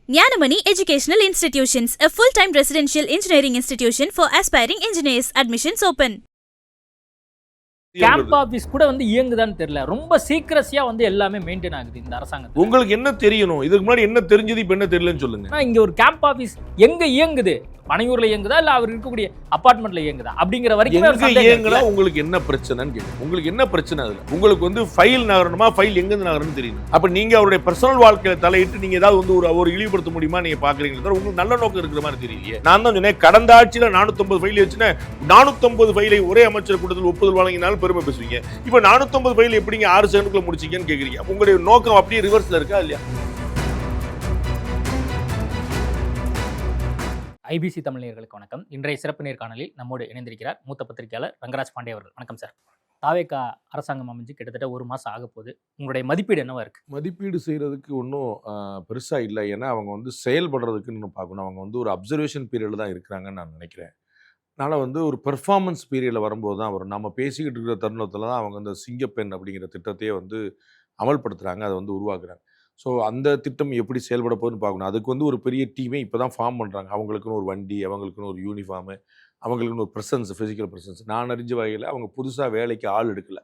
Jnanamani Educational Institutions, a full-time residential engineering institution for aspiring engineers. Admissions open. Camp office கூட இயங்குதான்னு தெரியல. ரொம்ப சீக்கிரசியா எல்லாமே maintain ஆகுது இந்த அரசாங்கம். உங்களுக்கு என்ன தெரியணும்? இதுக்கு முன்னாடி என்ன தெரிஞ்சது, இப்ப என்ன தெரியலன்னு சொல்லுங்க. இங்க ஒரு கேம்ப் ஆபீஸ் எங்க இயங்குது? பனையூர்ல இயங்குதா இல்ல அவர் இருக்கக்கூடிய அபார்ட்மெண்ட்ல இயங்குதா அப்படிங்கிற வரைக்கும் இயங்குனா உங்களுக்கு என்ன பிரச்சனைன்னு கேட்கும். உங்களுக்கு என்ன பிரச்சனை? அதுல உங்களுக்கு ஃபைல் நகரணுமா, ஃபைல் எங்க இருந்து நகரணும்னு தெரியணும். அப்ப நீங்க அவருடைய பர்சனல் வாழ்க்கையில தலையிட்டு நீங்க ஏதாவது ஒரு இழிவுபடுத்த முடியுமா நீங்க பாக்குறீங்களா? உங்களுக்கு நல்ல நோக்கம் இருக்கிற மாதிரி தெரியலையே. நான் தான் சொன்னேன், கடந்த ஆட்சியில 450 ஃபைல் வச்சுன்னா 450 ஃபைலை ஒரே அமைச்சர் கூட்டத்தில் ஒப்புதல் வழங்கினாலும் பெருமை பேசுவீங்க. இப்ப 450 ஃபைல் எப்படிங்க 6 செகண்டுக்குள்ள முடிச்சீங்கன்னு கேக்குறீங்க. உங்களுடைய நோக்கம் அப்படியே ரிவர்ஸ்ல இருக்கா இல்லையா? ஐபிசி தமிழ் நேயர்களுக்கு வணக்கம். இன்றைய சிறப்பு நேர்காணலில் நம்மோடு இணைந்திருக்கிறார் மூத்த பத்திரிகையாளர் ரங்கராஜ் பாண்டே அவர்கள். வணக்கம் சார். தாவேகா அரசாங்கம் அமைஞ்சு கிட்டத்தட்ட 1 மாசம் ஆக போகுது. உங்களுடைய மதிப்பீடு என்னவா இருக்கு? மதிப்பீடு செய்யறதுக்கு ஒன்றும் பெருசா இல்லை. ஏன்னா அவங்க செயல்படுறதுக்கு இன்னும் பார்க்கணும். அவங்க ஒரு அப்சர்வேஷன் பீரியட்ல தான் இருக்கிறாங்கன்னு நான் நினைக்கிறேன். அதனால் ஒரு பெர்ஃபார்மன்ஸ் பீரியடில் வரும்போது தான் வரும். நம்ம பேசிக்கிட்டு இருக்கிற தருணத்தில் தான் அவங்க இந்த சிங்கப்பெண் அப்படிங்கிற திட்டத்தையே அமல்படுத்துகிறாங்க, அதை உருவாக்குறாங்க. ஸோ அந்த திட்டம் எப்படி செயல்பட போகுதுன்னு பார்க்கணும். அதுக்கு ஒரு பெரிய டீமே இப்போ தான் ஃபார்ம் பண்ணுறாங்க. அவங்களுக்குன்னு ஒரு வண்டி, அவங்களுக்குன்னு ஒரு யூனிஃபார்மு, அவங்களுக்குன்னு ஒரு ப்ரெசன்ஸ், ஃபிசிக்கல் ப்ரெசன்ஸ். நான் அறிஞ்ச வகையில் அவங்க புதுசாக வேலைக்கு ஆள் எடுக்கலை.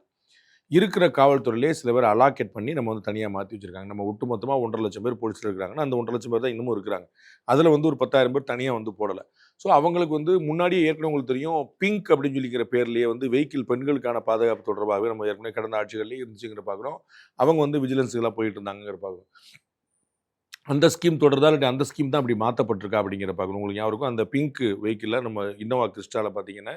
இருக்கிற காவல்துறையிலே சில பேர் அலாக்கேட் பண்ணி நம்ம தனியாக மாற்றி வச்சுருக்காங்க. நம்ம ஒட்டுமொத்தமாக 1.5 லட்சம் பேர் போலீஸில் இருக்கிறாங்கன்னா அந்த 1.5 லட்சம் பேர் தான் இன்னமும் இருக்கிறாங்க. அதில் ஒரு 10,000 பேர் தனியாக போடலை. ஸோ அவங்களுக்கு முன்னாடியே ஏற்கனவே உங்களுக்கு தெரியும், பிங்க் அப்படின்னு சொல்லிக்கிற பேர்லேயே வெஹிக்கிள் பெண்களுக்கான பாதுகாப்பு தொடர்பாகவே நம்ம ஏற்கனவே கடந்த ஆட்சிகள்லேயே இருந்துச்சுங்கிற பார்க்குறோம். அவங்க விஜிலன்ஸுக்கெல்லாம் போயிட்டு இருந்தாங்கிற பார்க்குறோம். அந்த ஸ்கீம் தொடர்றதா இல்லை அந்த ஸ்கீம் தான் அப்படி மாற்றப்பட்டிருக்கா அப்படிங்கிற பார்க்கணும். உங்களுக்கு ஞாபகம், அந்த பிங்க் வெஹிக்கிளில் நம்ம இன்னோவா கிறிஸ்டாவில் பார்த்தீங்கன்னா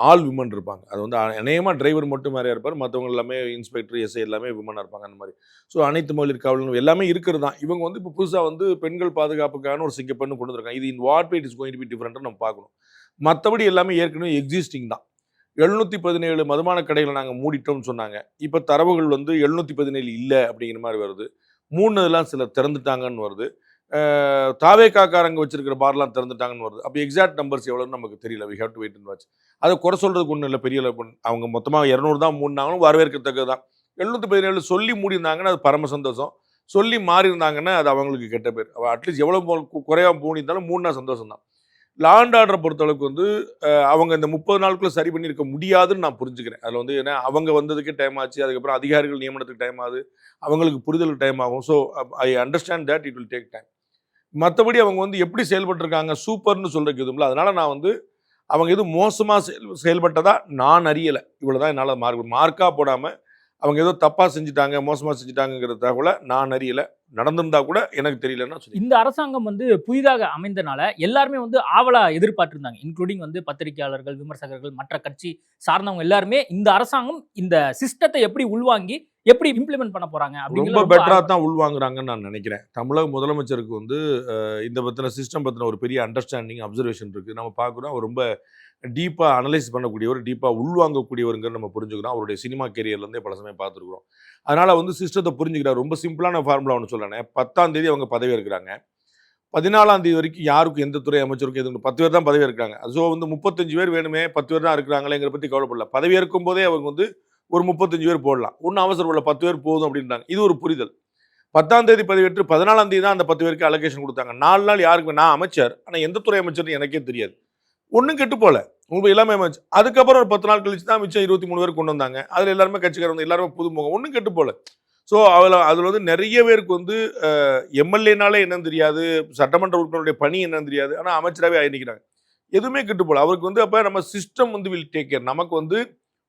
ஆல் விமன் இருப்பாங்க. அது அநேகமாக டிரைவர் மட்டும் மாதிரியா இருப்பார், மற்றவங்க எல்லாமே இன்ஸ்பெக்டர், எஸ்ஐ எல்லாமே விமனாக இருப்பாங்க. அந்த மாதிரி ஸோ அனைத்து மகளிர் காவலர்கள் எல்லாமே இருக்கிறது தான். இவங்க இப்போ புதுசாக பெண்கள் பாதுகாப்புக்கான ஒரு சிங்கப்பெண்ணு கொண்டு வந்திருக்காங்க. இது in what way it is going to be டிஃப்ரெண்ட்னு நம்ம பார்க்கணும். மற்றபடி எல்லாமே ஏற்கனவே எக்ஸிஸ்டிங் தான். 717 மதுபான கடைகளை நாங்கள் மூடிட்டோம்னு சொன்னாங்க. இப்போ தரவுகள் 717 இல்லை அப்படிங்கிற மாதிரி வருது. 3 இதெல்லாம் சில திறந்துட்டாங்கன்னு வருது. தாவேக்காரங்க வச்சிருக்கிற பார்லாம் திறந்துட்டாங்கன்னு வருது. அப்போ எக்ஸாக்ட் நம்பர்ஸ் எவ்வளோன்னு நமக்கு தெரியல. We have to wait and watch. அதை குறை சொல்றதுக்கு ஒன்றும் இல்லை. பெரிய அவங்க மொத்தமாக 200 தான் மூடினாங்களும் வரவேற்கத்தக்கது தான். 717 சொல்லி மூடிருந்தாங்கன்னா அது பரம சந்தோஷம். சொல்லி மாறி இருந்தாங்கன்னா அது அவங்களுக்கு கெட்ட பேர். அட்லீஸ்ட் எவ்வளோ குறையாக மூடிஇருந்தாலும் 3 நாள் சந்தோஷம் தான். லா அண்ட் ஆர்டரை பொறுத்தளவுக்கு அவங்க இந்த 30 நாளுக்குள்ள சரி பண்ணியிருக்க முடியாதுன்னு நான் புரிஞ்சுக்கிறேன். அதில் ஏன்னா அவங்க வந்ததுக்கே டைம் ஆச்சு, அதுக்கப்புறம் அதிகாரிகள் நியமனத்துக்கு டைம் ஆகுது, அவங்களுக்கு புரிதலுக்கு டைம் ஆகும். So I understand that it will take time. மற்றபடி அவங்க எப்படி செயல்பட்டுருக்காங்க சூப்பர்னு சொல்றதுக்கு எதுவும்ல. அதனால நான் அவங்க எதுவும் மோசமாக செயல்பட்டதா நான் அறியலை. இவ்வளோதான் என்னால் மார்க்காக போடாமல் அவங்க ஏதோ தப்பாக செஞ்சுட்டாங்க, மோசமாக செஞ்சுட்டாங்கிற தகவலை நான் அறியலை. நடந்திருந்தா கூட எனக்கு தெரியலன்னா சொல்லி. இந்த அரசாங்கம் புதிதாக அமைந்தனால எல்லாருமே ஆவலா எதிர்பார்த்திருந்தாங்க. இன்க்ளூடிங் பத்திரிகையாளர்கள், விமர்சகர்கள், மற்ற கட்சி சார்ந்தவங்க எல்லாருமே இந்த அரசாங்கம் இந்த சிஸ்டத்தை எப்படி உள்வாங்கி எப்படி இம்ப்ளிமெண்ட் பண்ண போறாங்க ரொம்ப பெட்டரா தான் உள்வாங்குறாங்கன்னு நான் நினைக்கிறேன். தமிழக முதலமைச்சருக்கு இந்த பத்தின சிஸ்டம் பத்தின ஒரு பெரிய அண்டர்ஸ்டாண்டிங், அப்சர்வேஷன் இருக்கு. நம்ம பார்க்குறோம், அவர் ரொம்ப டீப்பாக அனலைஸ் பண்ணக்கூடியவர், டீப்பாக உள்வாங்கக்கூடியவருங்கிற நம்ம புரிஞ்சுக்கிறோம். அவருடைய சினிமா கேரியர்லேருந்தே பல சமயம் பார்த்துருக்குறோம். அதனால் சிஸ்டத்தை புரிஞ்சுக்கிறார். ரொம்ப சிம்பிளான ஃபார்முலா ஒன்று சொல்லணே. 10ஆம் தேதி அவங்க பதவி இருக்கிறாங்க. 14ஆம் தேதி வரைக்கும் யாருக்கும் எந்த துறை அமைச்சருக்கும் எதுவும் 10 பேர் தான் பதவி இருக்கிறாங்க. ஸோ 35 பேர் வேணுமே, 10 பேர் தான் இருக்கிறாங்களேங்கிற பற்றி கவலைப்படல. பதவி இருக்கும் போதே அவங்க ஒரு 35 பேர் போடலாம். ஒன்றும் அவசரம் இல்லை, 10 பேர் போதும் அப்படின்றாங்க. இது ஒரு புரிதல். 10ஆம் தேதி பதவியேற்று 14ஆம் தேதி தான் அந்த 10 பேருக்கு அலோகேஷன் கொடுத்தாங்க. 4 நாள் யாருக்கு, நான் அமைச்சர், ஆனால் எந்த துறை அமைச்சர்னு எனக்கே தெரியாது. ஒன்றும் கெட்டு போல, உங்களுக்கு எல்லாமே அமைச்சு. அதுக்கப்புறம் ஒரு 10 நாள் கழிச்சு தான் மிச்சம் 23 பேர் கொண்டு வந்தாங்க. அதில் எல்லாருமே கட்சிக்காரங்க, எல்லாருமே புதுமுகம். ஒன்றும் கெட்டு போல. ஸோ அதில் நிறைய பேருக்கு எம்எல்ஏனாலே என்னன்னு தெரியாது, சட்டமன்ற உறுப்பினருடைய பணி என்னன்னு தெரியாது, ஆனால் அமைச்சராகவே ஆகிக்கிறாங்க. எதுவுமே கெட்டு போல. அவருக்கு அப்போ நம்ம சிஸ்டம் வில் டேக் கேர். நமக்கு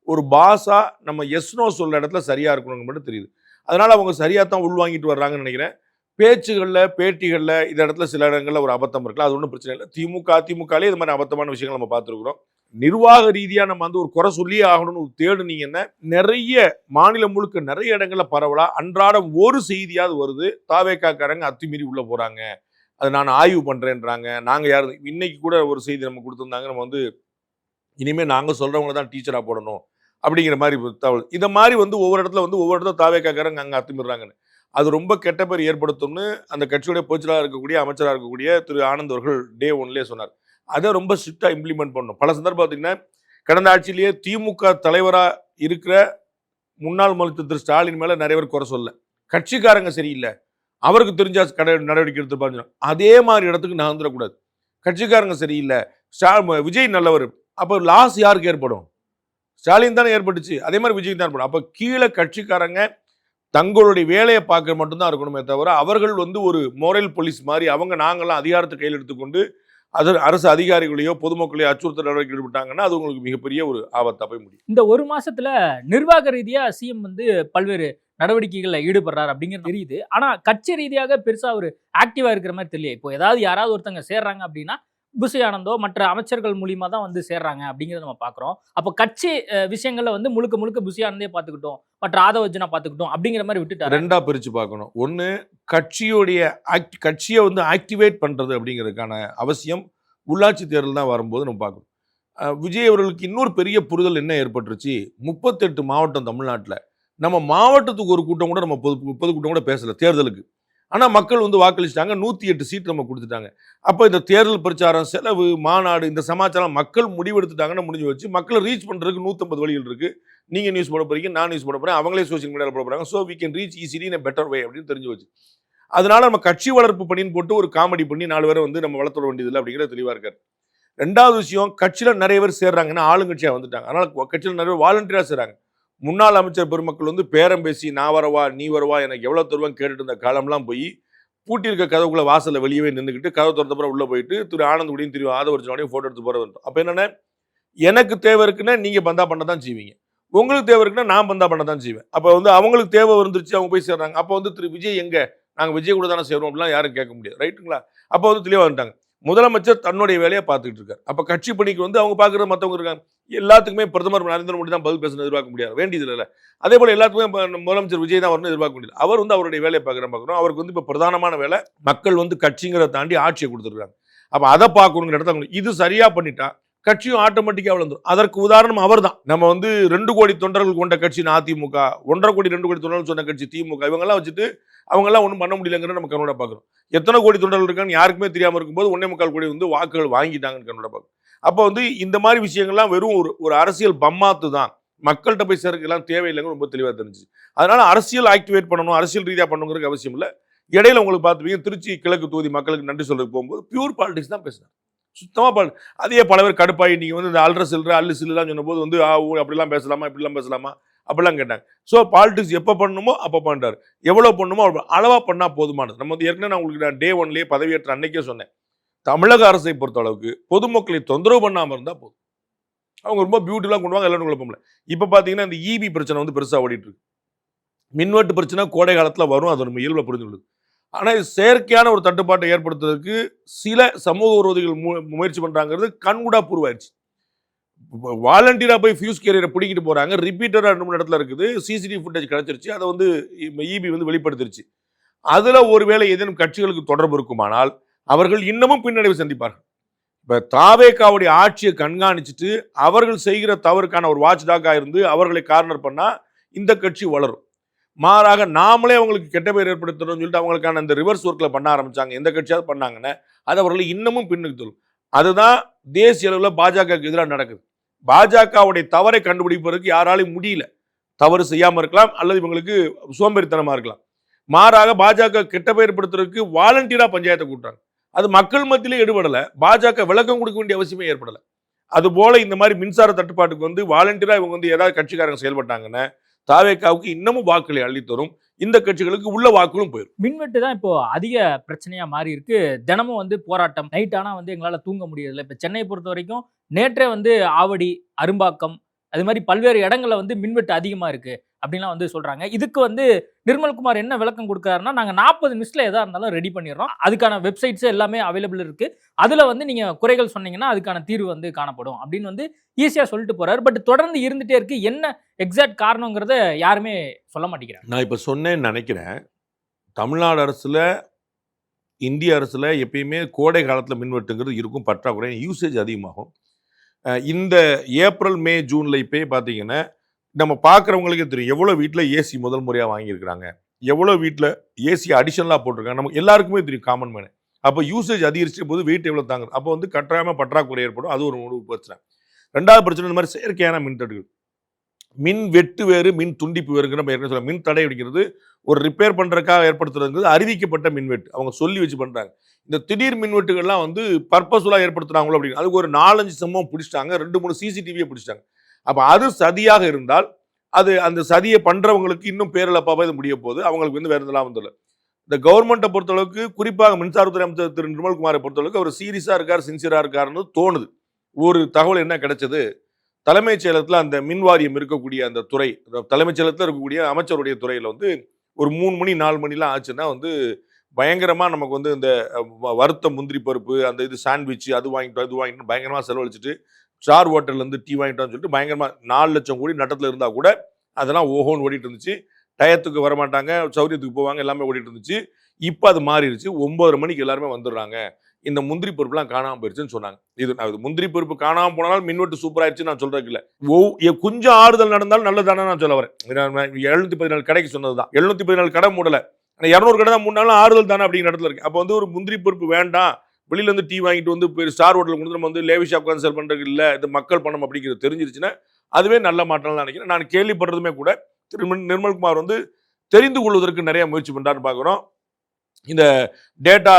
ஒரு பாஸா நம்ம எஸ்னோ சொல்ற இடத்துல சரியா இருக்கணும்னு மட்டும் தெரியுது. அதனால அவங்க சரியா தான் உள்வாங்கிட்டு வர்றாங்கன்னு நினைக்கிறேன். பேச்சுகளில், பேட்டிகளில் இந்த இடத்துல சில இடங்களில் ஒரு அபத்தம் இருக்குல்ல, அது ஒன்றும் பிரச்சனை இல்லை. திமுகலே இது மாதிரி அபத்தமான விஷயங்கள் நம்ம பார்த்துருக்குறோம். நிர்வாக ரீதியாக நம்ம ஒரு குறை சொல்லியே ஆகணும்னு தேடுனீங்கன்னா நிறைய மாநிலம் முழுக்க நிறைய இடங்களில் பரவலா அன்றாடம் ஒரு செய்தியாவது வருது. தாவேக்காரங்க அத்துமீறி உள்ள போறாங்க, அதை நான் ஆய்வு பண்றேன்றாங்க. நாங்கள் யாரு, இன்னைக்கு கூட ஒரு செய்தி நம்ம கொடுத்துருந்தாங்க, நம்ம இனிமேல் நாங்கள் சொல்றவங்க தான் டீச்சராக போடணும் அப்படிங்கிற மாதிரி தகவல். இந்த மாதிரி ஒவ்வொரு இடத்துல தாவேக்காரங்க அங்கே அத்துமிடுறாங்கன்னு. அது ரொம்ப கெட்ட பேர் ஏற்படுத்தும்னு அந்த கட்சியுடைய பொதுச்செயலாளராக இருக்கக்கூடிய, அமைச்சராக இருக்கக்கூடிய திரு ஆனந்த் அவர்கள் டே 1லேயே சொன்னார். அதை ரொம்ப ஸ்ட்ரிக்டாக இம்ப்ளிமெண்ட் பண்ணணும். பல சந்தர்ப்பம் பார்த்தீங்கன்னா கடந்த ஆட்சியிலேயே திமுக தலைவராக இருக்கிற முன்னாள் முதலமைச்சர் திரு ஸ்டாலின் மேலே நிறைய பேர் குறை சொல்ல, கட்சிக்காரங்க சரியில்லை, அவருக்கு தெரிஞ்சா நடவடிக்கை எடுத்துப்பாரு. அதே மாதிரி இடத்துக்கு நான் வந்துடக்கூடாது. கட்சிக்காரங்க சரியில்லை, விஜய் நல்லவர், அப்போ லாஸ் யாருக்கு ஏற்படும்? ஸ்டாலின் தானே ஏற்பட்டுச்சு. அதே மாதிரி விஜய் தான் ஏற்படும். அப்போ கீழே கட்சிக்காரங்க தங்களுடைய வேலையை பார்க்க மட்டும்தான் இருக்கணுமே தவிர அவர்கள் வந்து ஒரு மோரல் போலீஸ் மாதிரி நாங்களாம் அதிகாரத்தை கையில் எடுத்துக்கொண்டு அரசு அதிகாரிகளையோ பொதுமக்களையோ அச்சுறுத்தல் நடவடிக்கை ஈடுபட்டாங்கன்னா அது உங்களுக்கு மிகப்பெரிய ஒரு ஆபத்தா போய் முடியும். இந்த ஒரு மாசத்துல நிர்வாக ரீதியா சிஎம் வந்து பல்வேறு நடவடிக்கைகள்ல ஈடுபடுறாரு அப்படிங்கிறது தெரியுது. ஆனா கட்சி ரீதியாக பெருசா ஒரு ஆக்டிவா இருக்கிற மாதிரி தெரியல. இப்போ ஏதாவது யாராவது ஒருத்தங்க சேர்றாங்க அப்படின்னா புசி ஆனந்தோ மற்ற அமைச்சர்கள் மூலியமா தான் வந்து சேர்றாங்க அப்படிங்கிறத நம்ம பாக்குறோம். அப்போ கட்சி விஷயங்கள்ல வந்து முழுக்க முழுக்க புசி ஆனந்தே பாத்துக்கிட்டோம், மற்ற ஆதவர்ஜனா பாத்துக்கிட்டோம் அப்படிங்கிற மாதிரி விட்டுட்டாரு. ரெண்டா பிரிச்சு பார்க்கணும். ஒன்னு, கட்சியை வந்து ஆக்டிவேட் பண்றது அப்படிங்கிறதுக்கான அவசியம் உள்ளாட்சி தேர்தல் தான் வரும்போது நம்ம பார்க்கணும். விஜய் அவர்களுக்கு இன்னொரு பெரிய புரிதல் என்ன ஏற்பட்டுருச்சு, 38 மாவட்டம் தமிழ்நாட்டில், நம்ம மாவட்டத்துக்கு ஒரு கூட்டம் கூட நம்ம பொதுக்கூட்டம் கூட பேசல தேர்தலுக்கு. ஆனால் மக்கள் வந்து வாக்களிச்சிட்டாங்க, 108 சீட் நம்ம கொடுத்துட்டாங்க. அப்போ இந்த தேர்தல் பிரச்சாரம், செலவு, மாநாடு, இந்த சமாச்சாரம் மக்கள் முடிவெடுத்துட்டாங்கன்னு முடிஞ்சு வச்சு மக்களை ரீச் பண்ணுறதுக்கு 150 வழிகள் இருக்குது. நீங்கள் நியூஸ் போட போகிறீங்க, நான் நியூஸ் போட போகிறேன், அவங்களே சோஷியல் மீடியாவில் போட போகிறாங்க. So we can reach easily in better way அப்படின்னு தெரிஞ்சு வச்சு, அதனால நம்ம கட்சி வளர்ப்பு பணின்னு போட்டு ஒரு காமெடி பண்ணி 4 பேரை வந்து நம்ம வளர்த்துட வேண்டியதில்லை அப்படிங்கிற தெளிவாக இருக்காரு. ரெண்டாவது விஷயம், கட்சியில் நிறைய பேர் சேர்றாங்கன்னா ஆளுங்கட்சியாக வந்துட்டாங்க. அதனால் கட்சியில் நிறைய பேர் வாலண்டியராக சேர்றாங்க. முன்னாள் அமைச்சர் பெருமக்கள் வந்து பேரம் பேசி நான் வரவா நீ வரவா எனக்கு எவ்வளோ தருவான்னு கேட்டுட்டு இருந்த காலம்லாம் போய் பூட்டி இருக்க கதவுக்குள்ள வாசலில் வெளியே நின்றுக்கிட்டு கதவு திறந்தப்புறம் உள்ளே போயிட்டு திரு ஆனந்தகுடியும் திரு ஆதவர்ஜனாவையும் ஃபோட்டோ எடுத்து போகிறது. அப்போ என்னென்ன, எனக்கு தேவை இருக்குன்னா நீங்கள் பந்தா பண்ண தான் செய்வீங்க, உங்களுக்கு தேவை இருக்குன்னா நான் பந்தா பண்ண தான் செய்வேன். அப்போ வந்து அவங்களுக்கு தேவை வந்துருச்சு, அவங்க போய் சேர்றாங்க. அப்போ வந்து திரு விஜய் எங்கே, நாங்கள் விஜய் கூட தானே சேருவோம் அப்படிலாம் யாரும் கேட்க முடியாது, ரைட்டுங்களா? அப்போ வந்து தெளிவாக வந்துட்டாங்க. முதலமைச்சர் தன்னுடைய வேலையை பார்த்துக்கிட்டு இருக்காரு. அப்போ கட்சி பணிக்கு வந்து அவங்க பார்க்குறது மற்றவங்க இருக்காங்க. எல்லாத்துக்குமே பிரதமர் நரேந்திர மோடி தான் பதில் பேசணும் எதிர்பார்க்க முடியாது, வேண்டியது இல்லை. அதே போல் எல்லாத்துக்குமே முதலமைச்சர் விஜய் தான் வரணும் எதிர்பார்க்க முடியாது. அவர் வந்து அவருடைய வேலையை பார்க்குறோம். அவருக்கு வந்து இப்போ பிரதானமான வேலை மக்கள் வந்து கட்சிங்கிறத தாண்டி ஆட்சியை கொடுத்துருக்காங்க. அப்போ அதை பார்க்கணுங்கிற இடத்துல இது சரியாக பண்ணிட்டா கட்சியும் ஆட்டோமேட்டிக்காக வளர்ந்துடும். அதற்கு உதாரணம் அவர் தான். நம்ம வந்து 2 கோடி தொண்டர்கள் கொண்ட கட்சி அதிமுக, 1.5 கோடி 2 கோடி தொண்டர்கள் சொன்ன கட்சி திமுக, இவங்கெல்லாம் வச்சுட்டு அவங்கெல்லாம் ஒன்றும் பண்ண முடியலங்கிறத நம்ம கண்ணோட பார்க்குறோம். எத்தனை கோடி தொண்டர்கள் இருக்கான்னு யாருக்குமே தெரியாமல் இருக்கும்போது 1.25 கோடி வந்து வாக்குகள் வாங்கிட்டாங்கன்னு கண்ணோட பார்க்குறோம். அப்போ வந்து இந்த மாதிரி விஷயங்கள்லாம் வெறும் ஒரு அரசியல் பம்மாத்து தான், மக்கள்கிட்ட போய் சேர்க்கலாம் தேவையில்லைங்க ரொம்ப தெளிவாக தெரிஞ்சு. அதனால அரசியல் ஆக்டிவேட் பண்ணணும், அரசியல் ரீதியாக பண்ணணுங்கிறது அவசியம் இல்லை. இடையில உங்களுக்கு பார்த்துப்பீங்க, திருச்சி கிழக்கு தொகுதி மக்களுக்கு நன்றி சொல்றதுக்கு போகும்போது பியூர் பாலிடிக்ஸ் தான் பேசுறாங்க, சுத்தமாக அதே பல பேர் கடுப்பாகி நீங்கள் வந்து இந்த அல்ற சில்ற அல்லு சில்லுலாம் சொன்னபோது வந்து அப்படிலாம் பேசலாமா இப்படிலாம் பேசலாமா அப்படிலாம் கேட்டாங்க. ஸோ பாலிடிக்ஸ் எப்போ பண்ணணுமோ அப்போ பண்ணுறாரு, எவ்வளோ பண்ணணுமோ அளவாக பண்ணால் போதுமானது. நம்ம வந்து ஏற்கனவே நான் உங்களுக்கு டே 1லேயே பதவியேற்ற அன்னைக்கே சொன்னேன், தமிழக அரசை பொறுத்த அளவுக்கு பொதுமக்களை தொந்தரவு பண்ணாமல் இருந்தால் போதும். அவங்க ரொம்ப பியூட்டிஃபுல்லாக கொண்டு வாங்க, எல்லாரும் குழப்பமில்லை. இப்போ பார்த்தீங்கன்னா இந்த இபி பிரச்சனை வந்து பெருசாக ஓடிட்டு இருக்கு. மின்வெட்டு பிரச்சனை கோடை காலத்தில் வரும், அது நம்ம இயல்பில் புரிஞ்சுள்ளது. ஆனால் செயற்கையான ஒரு தட்டுப்பாட்டை ஏற்படுத்துறதுக்கு சில சமூக விரோதிகள் முயற்சி பண்ணுறாங்கிறது கண்கூடா பூர்வாயிருச்சு. வாலண்டியராக போய் ஃபியூஸ் கேரியரை பிடிக்கிட்டு போகிறாங்க, ரிப்பீட்டடாக 2-3 இடத்துல இருக்குது, சிசிடிவி ஃபுட்டேஜ் கிடச்சிருச்சு, அதை வந்து இபி வந்து வெளிப்படுத்திருச்சு. அதில் ஒருவேளை ஏதேனும் கட்சிகளுக்கு தொடர்பு இருக்குமானால் அவர்கள் இன்னமும் பின்னடைவு சந்திப்பார்கள். இப்போ தாவேகாவுடைய ஆட்சியை கண்காணிச்சுட்டு அவர்கள் செய்கிற தவறுக்கான ஒரு வாட்ச் டாக்காக இருந்து அவர்களை கார்னர் பண்ணால் இந்த கட்சி வளரும். மாறாக நாமளே அவங்களுக்கு கெட்ட பேர் ஏற்படுத்தணும்னு சொல்லிட்டு அவங்களுக்கான இந்த ரிவர்ஸ் ஒர்க்கில் பண்ண ஆரம்பிச்சாங்க, எந்த கட்சியாவது பண்ணாங்கன்னா அது அவர்களை இன்னமும் பின்னுக்கு தள்ளும். அதுதான் தேசிய அளவில் பாஜகவுக்கு எதிராக நடக்குது. பாஜகவுடைய தவறை கண்டுபிடிப்பதற்கு யாராலையும் முடியல. தவறு செய்யாமல் இருக்கலாம் அல்லது இவங்களுக்கு சோம்பேறித்தனமாக இருக்கலாம். மாறாக பாஜக கெட்ட பெயர் படுத்துறதுக்கு வாலண்டியராக பஞ்சாயத்தை கூட்டுறாங்க. அது மக்கள் மத்தியிலே எடுபடலை, பாஜக விளக்கம் கொடுக்க வேண்டிய அவசியமே ஏற்படலை. அதுபோல இந்த மாதிரி மின்சார தட்டுப்பாட்டுக்கு வந்து வாலண்டியராக இவங்க வந்து ஏதாவது கட்சிக்காரங்க செயல்பட்டாங்கன்னா தாவேகாவுக்கு இன்னமும் வாக்குகளை அள்ளித்தரும், இந்த கட்சிகளுக்கு உள்ள வாக்குகளும் போயிடும். மின்வெட்டு தான் இப்போ அதிக பிரச்சனையா மாறி இருக்கு. தினமும் வந்து போராட்டம், நைட் ஆனா வந்து எங்களால் தூங்க முடியல. இப்போ சென்னையை பொறுத்த வரைக்கும் நேற்றே வந்து ஆவடி, அரும்பாக்கம், அது மாதிரி பல்வேறு இடங்கள்ல வந்து மின்வெட்டு அதிகமா இருக்கு அப்படின்லாம் வந்து சொல்றாங்க. இதுக்கு வந்து நிர்மல்குமார் என்ன விளக்கம் கொடுக்குறாருன்னா, நாங்க 40 நிமிஷத்துல எதா இருந்தாலும் ரெடி பண்ணிடுறோம், அதுக்கான வெப்சைட்ஸ் எல்லாமே அவைலபிள் இருக்கு, அதுல வந்து நீங்க குறைகள் சொன்னீங்கன்னா அதுக்கான தீர்வு வந்து காணப்படும் அப்படின்னு வந்து ஈஸியா சொல்லிட்டு போறாரு. பட் தொடர்ந்து இருந்துட்டே இருக்கு. என்ன எக்ஸாக்ட் காரணங்கிறத யாருமே சொல்ல மாட்டேங்கிறாங்க. நான் இப்ப சொன்னேன்னு நினைக்கிறேன், தமிழ்நாடு அரசுல இந்திய அரசுல எப்பயுமே கோடை காலத்துல மின்வெட்டுங்கிறது இருக்கும், பற்றாக்குறை, யூசேஜ் அதிகமாகும். இந்த ஏப்ரல் மே ஜூன்ல இப்பயே பார்த்தீங்கன்னா நம்ம பார்க்குறவங்களுக்கே தெரியும் எவ்வளோ வீட்டில் ஏசி முதல் முறையாக வாங்கியிருக்கிறாங்க, எவ்வளோ வீட்டில் ஏசி அடிஷனலாக போட்டிருக்காங்க, நமக்கு எல்லாருக்குமே தெரியும் காமன் மேனு. அப்போ யூசேஜ் அதிகரிச்ச போது வெயிட் எவ்வளோ தாங்குது, அப்போ வந்து கட்டாயமாக பற்றாக்குறை ஏற்படும், அது ஒரு பிரச்சனை. ரெண்டாவது பிரச்சனை இந்த மாதிரி செயற்கையான மின்தட்டுகள். மின் வெட்டு வேறு மின் துண்டிப்பு வேறுங்கிற நம்ம என்ன சொல்ல, மின் தடை அப்படிங்கிறது ஒரு ரிப்பேர் பண்ணுறதுக்காக ஏற்படுத்துறதுங்கிறது அறிவிக்கப்பட்ட மின்வெட்டு, அவங்க சொல்லி வச்சு பண்ணுறாங்க. இந்த திடீர் மின்வெட்டுகள்லாம் வந்து பர்பஸ்ஃபுல்லாக ஏற்படுத்துகிறாங்களோ அப்படின்னு அதுக்கு ஒரு 4-5 சம்பவம் பிடிச்சிட்டாங்க, 2-3 சிசிடிவியை பிடிச்சிட்டாங்க. அப்போ அது சதியாக இருந்தால் அது அந்த சதியை பண்ணுறவங்களுக்கு இன்னும் பேரிழப்பாக இது முடிய போகுது, அவங்களுக்கு வந்து வேறு எதெல்லாம் வந்துடல. இந்த கவர்மெண்ட்டை பொறுத்தளவுக்கு குறிப்பாக மின்சாரத்துறை அமைச்சர் திரு நிர்மல்குமாரை பொறுத்தளவுக்கு அவர் சீரியஸாக இருக்கார், சின்சியராக இருக்காருன்னு தோணுது. ஒரு தகவல் என்ன கிடைச்சது, தலைமைச் செயலகத்தில் அந்த மின் வாரியம் இருக்கக்கூடிய அந்த துறை, தலைமைச் செயலகத்தில் இருக்கக்கூடிய அமைச்சருடைய துறையில் வந்து ஒரு 3 மணி 4 மணிலாம் ஆச்சுன்னா வந்து பயங்கரமாக நமக்கு வந்து இந்த வறுத்த முந்திரி பருப்பு, அந்த இது சாண்ட்விச், அது வாங்கிட்டோம் இது வாங்கிட்டோம் பயங்கரமாக செலவழிச்சிட்டு ஸ்டார் ஹோட்டல்லேருந்து டீ வாங்கிட்டோம்னு சொல்லிட்டு பயங்கரமாக 4 லட்சம் கோடி நட்டத்தில் இருந்தால் கூட அதெல்லாம் ஓஹோன்னு ஓடிட்டு இருந்துச்சு. டயத்துக்கு வரமாட்டாங்க, சௌரியத்துக்கு போவாங்க, எல்லாமே ஓடிட்டு இருந்துச்சு. இப்போ அது மாறிடுச்சு. 9:30 மணிக்கு எல்லாருமே வந்துடுறாங்க. இந்த முந்திரி பருப்புலாம் காணாமல் போயிடுச்சுன்னு சொன்னாங்க. இது முந்திரி பருப்பு காணாமல் போனாலும் மின்வெட்டு சூப்பராகிடுச்சு நான் சொல்றதுக்கு இல்லை. கொஞ்சம் ஆறுதல் நடந்தாலும் நல்லதானே நான் சொல்ல வரேன். 714 கடைக்கு சொன்னது தான். 714 கடை மூடலை, ஆனால் 200 கடை தான் மூணாலும் ஆறுதல் தானே அப்படிங்கிற இடத்துல இருக்கு. அப்போ வந்து ஒரு முந்திரி பருப்பு வேண்டாம், வெளியிலேருந்து டீ வாங்கிட்டு வந்து போய் ஸ்டார் ஹோட்டலுக்கு கொண்டு நம்ம வந்து லேவிஷா உட்காந்து செல் பண்ணுறதுக்கு இல்லை, இது மக்கள் பணம் அப்படிங்கிறது தெரிஞ்சிருச்சுன்னா அதுவே நல்ல மாற்றம் நினைக்கிறேன். நான் கேள்விப்படுறதுமே கூட திரு நிர்மல்குமார் வந்து தெரிந்து கொள்வதற்கு நிறைய முயற்சி பண்ணுறான்னு பார்க்குறோம். இந்த டேட்டா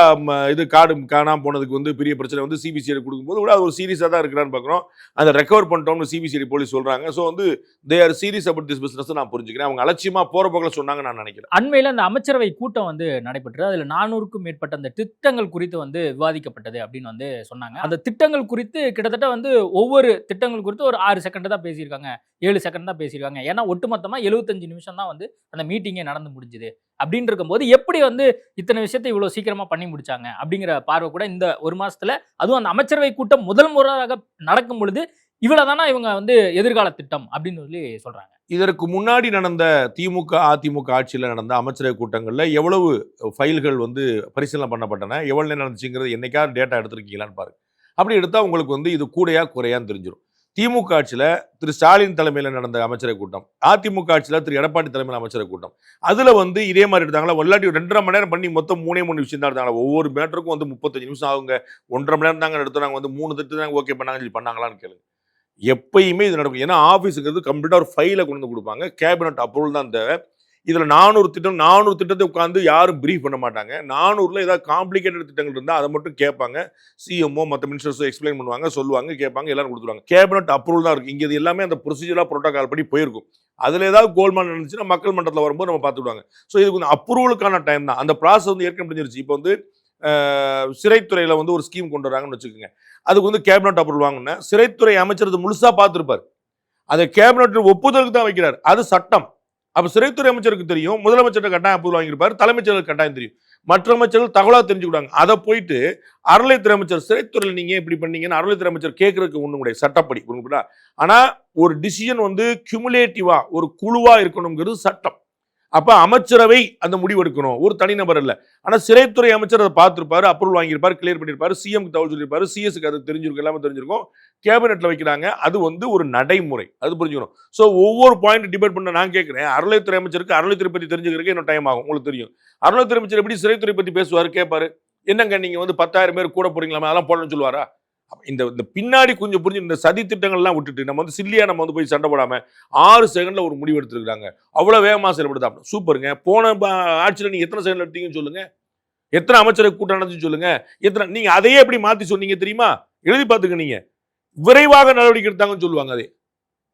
இது கார்டு காணாமல் போனதுக்கு வந்து பெரிய பிரச்சனை வந்து சிபிசிஐடி கொடுக்கும்போது கூட அது ஒரு சீரியஸாக தான் இருக்கிறான்னு பார்க்குறோம். அதை ரெக்கவர் பண்ணிட்டோம்னு சிபிசிஐடி போலீஸ் சொல்கிறாங்க. ஸோ வந்து they are serious about this business நான் புரிஞ்சுக்கிறேன். அவங்க அலட்சியமாக போகிற போக்கில் சொன்னாங்க நான் நினைக்கிறேன். அண்மையில் அந்த அமைச்சரவை கூட்டம் வந்து நடைபெற்றது. அதில் 400க்கும் மேற்பட்ட அந்த திட்டங்கள் குறித்து வந்து விவாதிக்கப்பட்டது அப்படின்னு வந்து சொன்னாங்க. அந்த திட்டங்கள் குறித்து கிட்டத்தட்ட வந்து ஒவ்வொரு திட்டங்கள் குறித்து ஒரு 6 செகண்ட் தான் பேசியிருக்காங்க, 7 செகண்ட் தான் பேசியிருக்காங்க. ஏன்னா ஒட்டுமொத்தமாக 75 நிமிஷம் தான் வந்து அந்த மீட்டிங்கே நடந்து முடிஞ்சுது. அப்படின்னு இருக்கும்போது எப்படி வந்து இத்தனை விஷயத்தை இவ்வளவு சீக்கிரமா பண்ணி முடிச்சாங்க அப்படிங்கிற பார்வை கூட இந்த ஒரு மாசத்துல, அதுவும் அந்த அமைச்சரவை கூட்டம் முதல் முறையாக நடக்கும் பொழுது இவ்வளவுதானா இவங்க வந்து எதிர்கால திட்டம் அப்படின்னு சொல்லி சொல்றாங்க. இதற்கு முன்னாடி நடந்த திமுக அதிமுக ஆட்சியில் நடந்த அமைச்சரவை கூட்டங்களில் எவ்வளவு ஃபைல்கள் வந்து பரிசீலனை பண்ணப்பட்டன, எவ்வளவு நேரம் நடந்துச்சுங்கிறது என்னைக்காவது டேட்டா எடுத்திருக்கீங்களான்னு பாருங்க. அப்படி எடுத்தா உங்களுக்கு வந்து இது கூடையா குறையான்னு தெரிஞ்சிடும். திமுக ஆட்சியில் திரு ஸ்டாலின் தலைமையில் நடந்த அமைச்சரவை கூட்டம், அதிமுக ஆட்சியில் திரு எடப்பாடி தலைமையில் அமைச்சரவை கூட்டம், அதில் வந்து இதே மாதிரி எடுத்தாங்களா, இல்லாட்டி 2.5 மணி நேரம் பண்ணி மொத்தம் 3 விஷயம் தான் எடுத்தாங்களா. ஒவ்வொரு மேட்டருக்கும் வந்து 35 நிமிஷம் ஆகுங்க, 1.5 மணி நேரம் தாங்க எடுத்துறாங்க, வந்து 3 திட்டு தாங்க ஓகே பண்ணாங்க சொல்லி பண்ணாங்களான்னு கேளுங்க. எப்பயுமே இது நடக்கும். ஏன்னா ஆஃபீஸுங்கிறது கம்ப்ளீட்டாக ஒரு ஃபைலை கொண்டு வந்து கொடுப்பாங்க, கேபினட் அப்ரூவல் தான் தேவை. இதில் 400 திட்டத்தை உட்காந்து யாரும் பிரீஃப் பண்ண மாட்டாங்க. 400ல் ஏதாவது காம்ப்ளிகேட்டட் திட்டங்கள் இருந்தால் அதை மட்டும் கேட்பாங்க. சிஎம்ஓ மற்ற மினிஸ்டர்ஸோ எக்ஸ்பிளைன் பண்ணுவாங்க, சொல்லுவாங்க, கேட்பாங்க, எல்லாரும் கொடுத்துருவாங்க. கேபினட் அப்ரூவல் தான் இருக்குது. இங்கே இது எல்லாமே அந்த ப்ரொசீஜராக ப்ரோட்டோகால் படி போயிருக்கும். அதில் ஏதாவது கோல்மால் நடந்துச்சுன்னா மக்கள் மன்றத்தில் வரும்போது நம்ம பார்த்துடுவாங்க. ஸோ இதுக்கு வந்து அப்ரூவலுக்கான டைம் தான். அந்த ப்ராசஸ் வந்து ஏற்கனவே முடிஞ்சிருச்சு. இப்போ வந்து சிறைத்துறையில் வந்து ஒரு ஸ்கீம் கொண்டு வராங்கன்னு வச்சுக்கோங்க. அதுக்கு வந்து கேபினட் அப்ரூவல் வாங்கினா சிறைத்துறை அமைச்சர் அது முழுசாக பார்த்துருப்பார். அதை கேபினட் ஒப்புதலுக்கு தான் வைக்கிறார். அது சட்டம். அப்போ சிறைத்துறை அமைச்சருக்கு தெரியும், முதலமைச்சர் கட்டாயம் அப்ரூவல் வாங்கியிருப்பார், தலைமைச்சருக்கு கட்டாயம் தெரியும், மற்ற அமைச்சர்கள் தகவலாக தெரிஞ்சுக்கிட்டாங்க. அதை போயிட்டு அறநிலையத்துறை அமைச்சர் சிறைத்துறையில் நீங்கள் இப்படி பண்ணீங்கன்னு அறநிலையத்துறை அமைச்சர் கேட்கறதுக்கு ஒன்றும் கிடையாது சட்டப்படி. ஆனால் ஒரு டிசிஷன் வந்து கியூமுலேட்டிவா ஒரு குழுவா இருக்கணுங்கிறது சட்டம். அப்ப அமைச்சரவை அந்த முடிவு எடுக்கணும், ஒரு தனிநபர் இல்லை. ஆனால் சிறைத்துறை அமைச்சர் அதை பார்த்துருப்பாரு, அப்ரூவல் வாங்கியிருப்பாரு, கிளியர் பண்ணியிருப்பாரு, சிஎம்க்கு தகவல் சொல்லியிருப்பாரு, சிஎஸ்க்கு அது தெரிஞ்சிருக்கும், எல்லாமே தெரிஞ்சிருக்கும். கேபினெட்ல வைக்கிறாங்க. அது வந்து ஒரு நடைமுறை, அது புரிஞ்சுக்கணும். ஸோ ஒவ்வொரு பாயிண்ட் டிபேட் பண்ண நான் கேட்குறேன், அறநிலையத்துறை அமைச்சருக்கு அறநிலையத்துறை பற்றி தெரிஞ்சுக்கிறதுக்கு இன்னும் டைம் ஆகும். உங்களுக்கு தெரியும், அறநிலையத்துறை அமைச்சர் எப்படி சிறைத்துறை பற்றி பேசுவார், கேட்பாரு, என்னங்க நீங்க வந்து 10,000 பேர் கூட போறீங்களா, அதெல்லாம் போடணும்னு சொல்லுவாரா? இந்த பின்னாடி கொஞ்சம் புரிஞ்சு இந்த சதி திட்டங்கள்லாம் விட்டுட்டு நம்ம வந்து சில்லியா நம்ம வந்து போய் சண்டை போடாம 6 செகண்ட்ல ஒரு முடிவு எடுத்துருக்காங்க. அவ்வளவு வேகமா செயல்படுதா? சூப்பருங்க. போன ஆட்சியில் நீங்க எத்தனை செகண்ட் எடுத்தீங்கன்னு சொல்லுங்க, எத்தனை அமைச்சரை கூட்டம் நடந்துச்சு சொல்லுங்க, எத்தனை நீங்க அதையே எப்படி மாத்தி சொன்னீங்க தெரியுமா? எழுதி பார்த்துக்க. நீங்க விரைவாக நடவடிக்கை எடுத்தாங்கன்னு சொல்லுவாங்க. அதே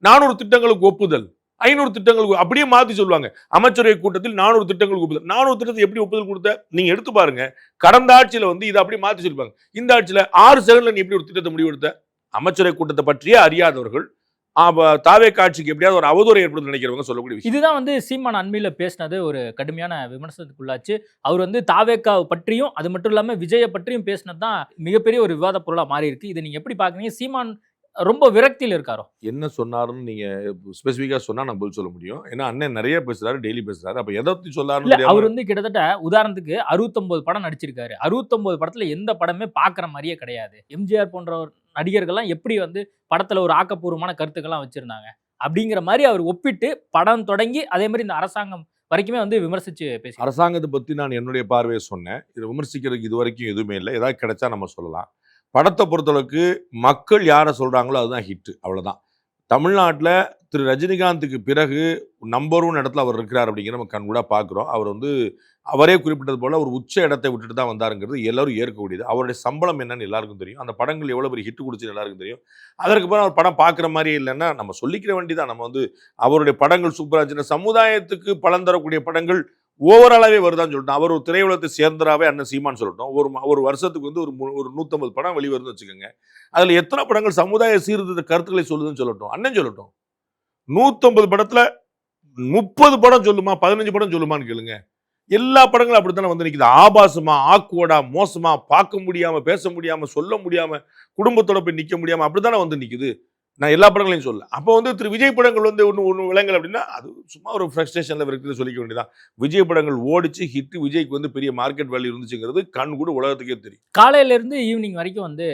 400 திட்டங்களுக்கு ஒப்புதல், 500 திட்டங்களுக்கு அப்படியே மாத்தி சொல்லுவாங்க. அமைச்சரவை கூட்டத்தில் 400 திட்டங்களுக்கு ஒப்புதல். 400 திட்டத்தை எப்படி ஒப்புதல் கொடுத்த நீங்க எடுத்து பாருங்க. கடந்த ஆட்சியில வந்து இதை அப்படியே மாத்தி சொல்லிப்பாங்க. இந்த ஆட்சியில 6 செகண்ட்ல நீ எப்படி ஒரு திட்டத்தை முடிவெடுத்த? அமைச்சரவை கூட்டத்தை பற்றியே அறியாதவர்கள் தாவே காட்சிக்கு எப்படியாவது ஒரு அவதூறை ஏற்படுத்த நினைக்கிறவங்க சொல்லக்கூடிய விஷயம். இதுதான் வந்து சீமான் அண்மையில பேசினது ஒரு கடுமையான விமர்சனத்துக்குள்ளாச்சு. அவர் வந்து தாவேக்கா பற்றியும் அது மட்டும் இல்லாம விஜயை பற்றியும் பேசினது தான் மிகப்பெரிய ஒரு விவாத பொருளா மாறி இருக்கு. இதை நீங்க எப்படி பாக்குறீங்க? சீமான் ரொம்ப விரக்தியில் இருக்காரோ? என்ன சொன்னாருன்னு நீங்க ஸ்பெசிஃபிக்கா சொன்னா நான் பதில் சொல்ல முடியும். ஏன்னா அண்ணன் நிறைய பேசுறாரு, டெய்லி பேசுறாரு. அப்ப எதை பத்தி சொல்லாரு? அவர் வந்து கிட்டத்தட்ட உதாரணத்துக்கு 69 படம் நடிச்சிருக்காரு. 69 படத்துல எந்த படமே பாக்குற மாதிரியே கிடையாது. எம்ஜிஆர் போன்ற நடிகர்கள்லாம் எப்படி வந்து படத்துல ஒரு ஆக்கப்பூர்வமான கருத்துக்கள்லாம் வச்சிருந்தாங்க அப்படிங்கிற மாதிரி அவர் ஒப்பிட்டு படம் தொடங்கி அதே மாதிரி இந்த அரசாங்கம் வரைக்குமே வந்து விமர்சிச்சு பேசி, அரசாங்கத்தை பத்தி நான் என்னுடைய பார்வையை சொன்னேன். இதை விமர்சிக்கிறதுக்கு இது வரைக்கும் எதுவுமே இல்லை. ஏதாவது கிடைச்சா நம்ம சொல்லலாம். படத்தை பொறுத்தளவுக்கு மக்கள் யாரை சொல்றாங்களோ அதுதான் ஹிட், அவ்வளவுதான். தமிழ்நாட்டில் திரு ரஜினிகாந்துக்கு பிறகு நம்பர் 1 இடத்துல அவர் இருக்கிறார் அப்படிங்கிற நம்ம கண்கூடா பார்க்குறோம். அவர் வந்து அவரே குறிப்பிட்டது போல ஒரு உச்ச இடத்தை விட்டுட்டு தான் வந்தாருங்கிறது எல்லாரும் ஏற்கக்கூடியது. அவருடைய சம்பளம் என்னன்னு எல்லாருக்கும் தெரியும். அந்த படங்கள் எவ்வளோ பெரிய ஹிட் கொடுச்சுன்னு எல்லாருக்கும் தெரியும். அதற்கு பிறகு அவர் படம் பார்க்குற மாதிரி இல்லைன்னா நம்ம சொல்லிக்கிற வேண்டியதான். நம்ம வந்து அவருடைய படங்கள் சூப்பராக இருந்துச்சுன்னா சமுதாயத்துக்கு பலன் தரக்கூடிய படங்கள் ஓவராலாகவே வருதான்னு சொல்லிட்டோம். அவர் ஒரு திரையுலகத்தை சேர்ந்தராகவே அண்ணன் சீமான்னு சொல்லட்டும். ஒரு வருஷத்துக்கு வந்து ஒரு 150 படம் வெளிவருதுன்னு வச்சுக்கோங்க. அதில் எத்தனை படங்கள் சமுதாய சீர்திருத்த கருத்துக்களை சொல்லுதுன்னு சொல்லட்டும். அண்ணன் சொல்லட்டும். 150 படத்துல 30 படம் சொல்லுமா, 15 படம் சொல்லுமான்னு கேளுங்க. எல்லா படங்களும் அப்படித்தானே வந்து நிக்குது. ஆபாசமா, ஆக்குவடா, மோசமா, பார்க்க முடியாம, பேச முடியாம, சொல்ல முடியாம, குடும்பத்தோட போய் நிக்க முடியாம அப்படித்தானே வந்து நிக்குது. நான் எல்லா படங்களையும் சொல்ல. அப்போ வந்து திரு விஜய் படங்கள் வந்து ஒன்று விலங்கல் அப்படின்னா அது சும்மா ஒரு ஃப்ரஸ்ட்ரேஷன்ல இருக்குது சொல்லிக்க வேண்டியதான். விஜய் படங்கள் ஓடிச்சு ஹிட், விஜய்க்கு வந்து பெரிய மார்க்கெட் வேல்யூ இருந்துச்சுங்கிறது கண் கூட உலகத்துக்கே தெரியும். காலையில இருந்து ஈவினிங் வரைக்கும் வந்து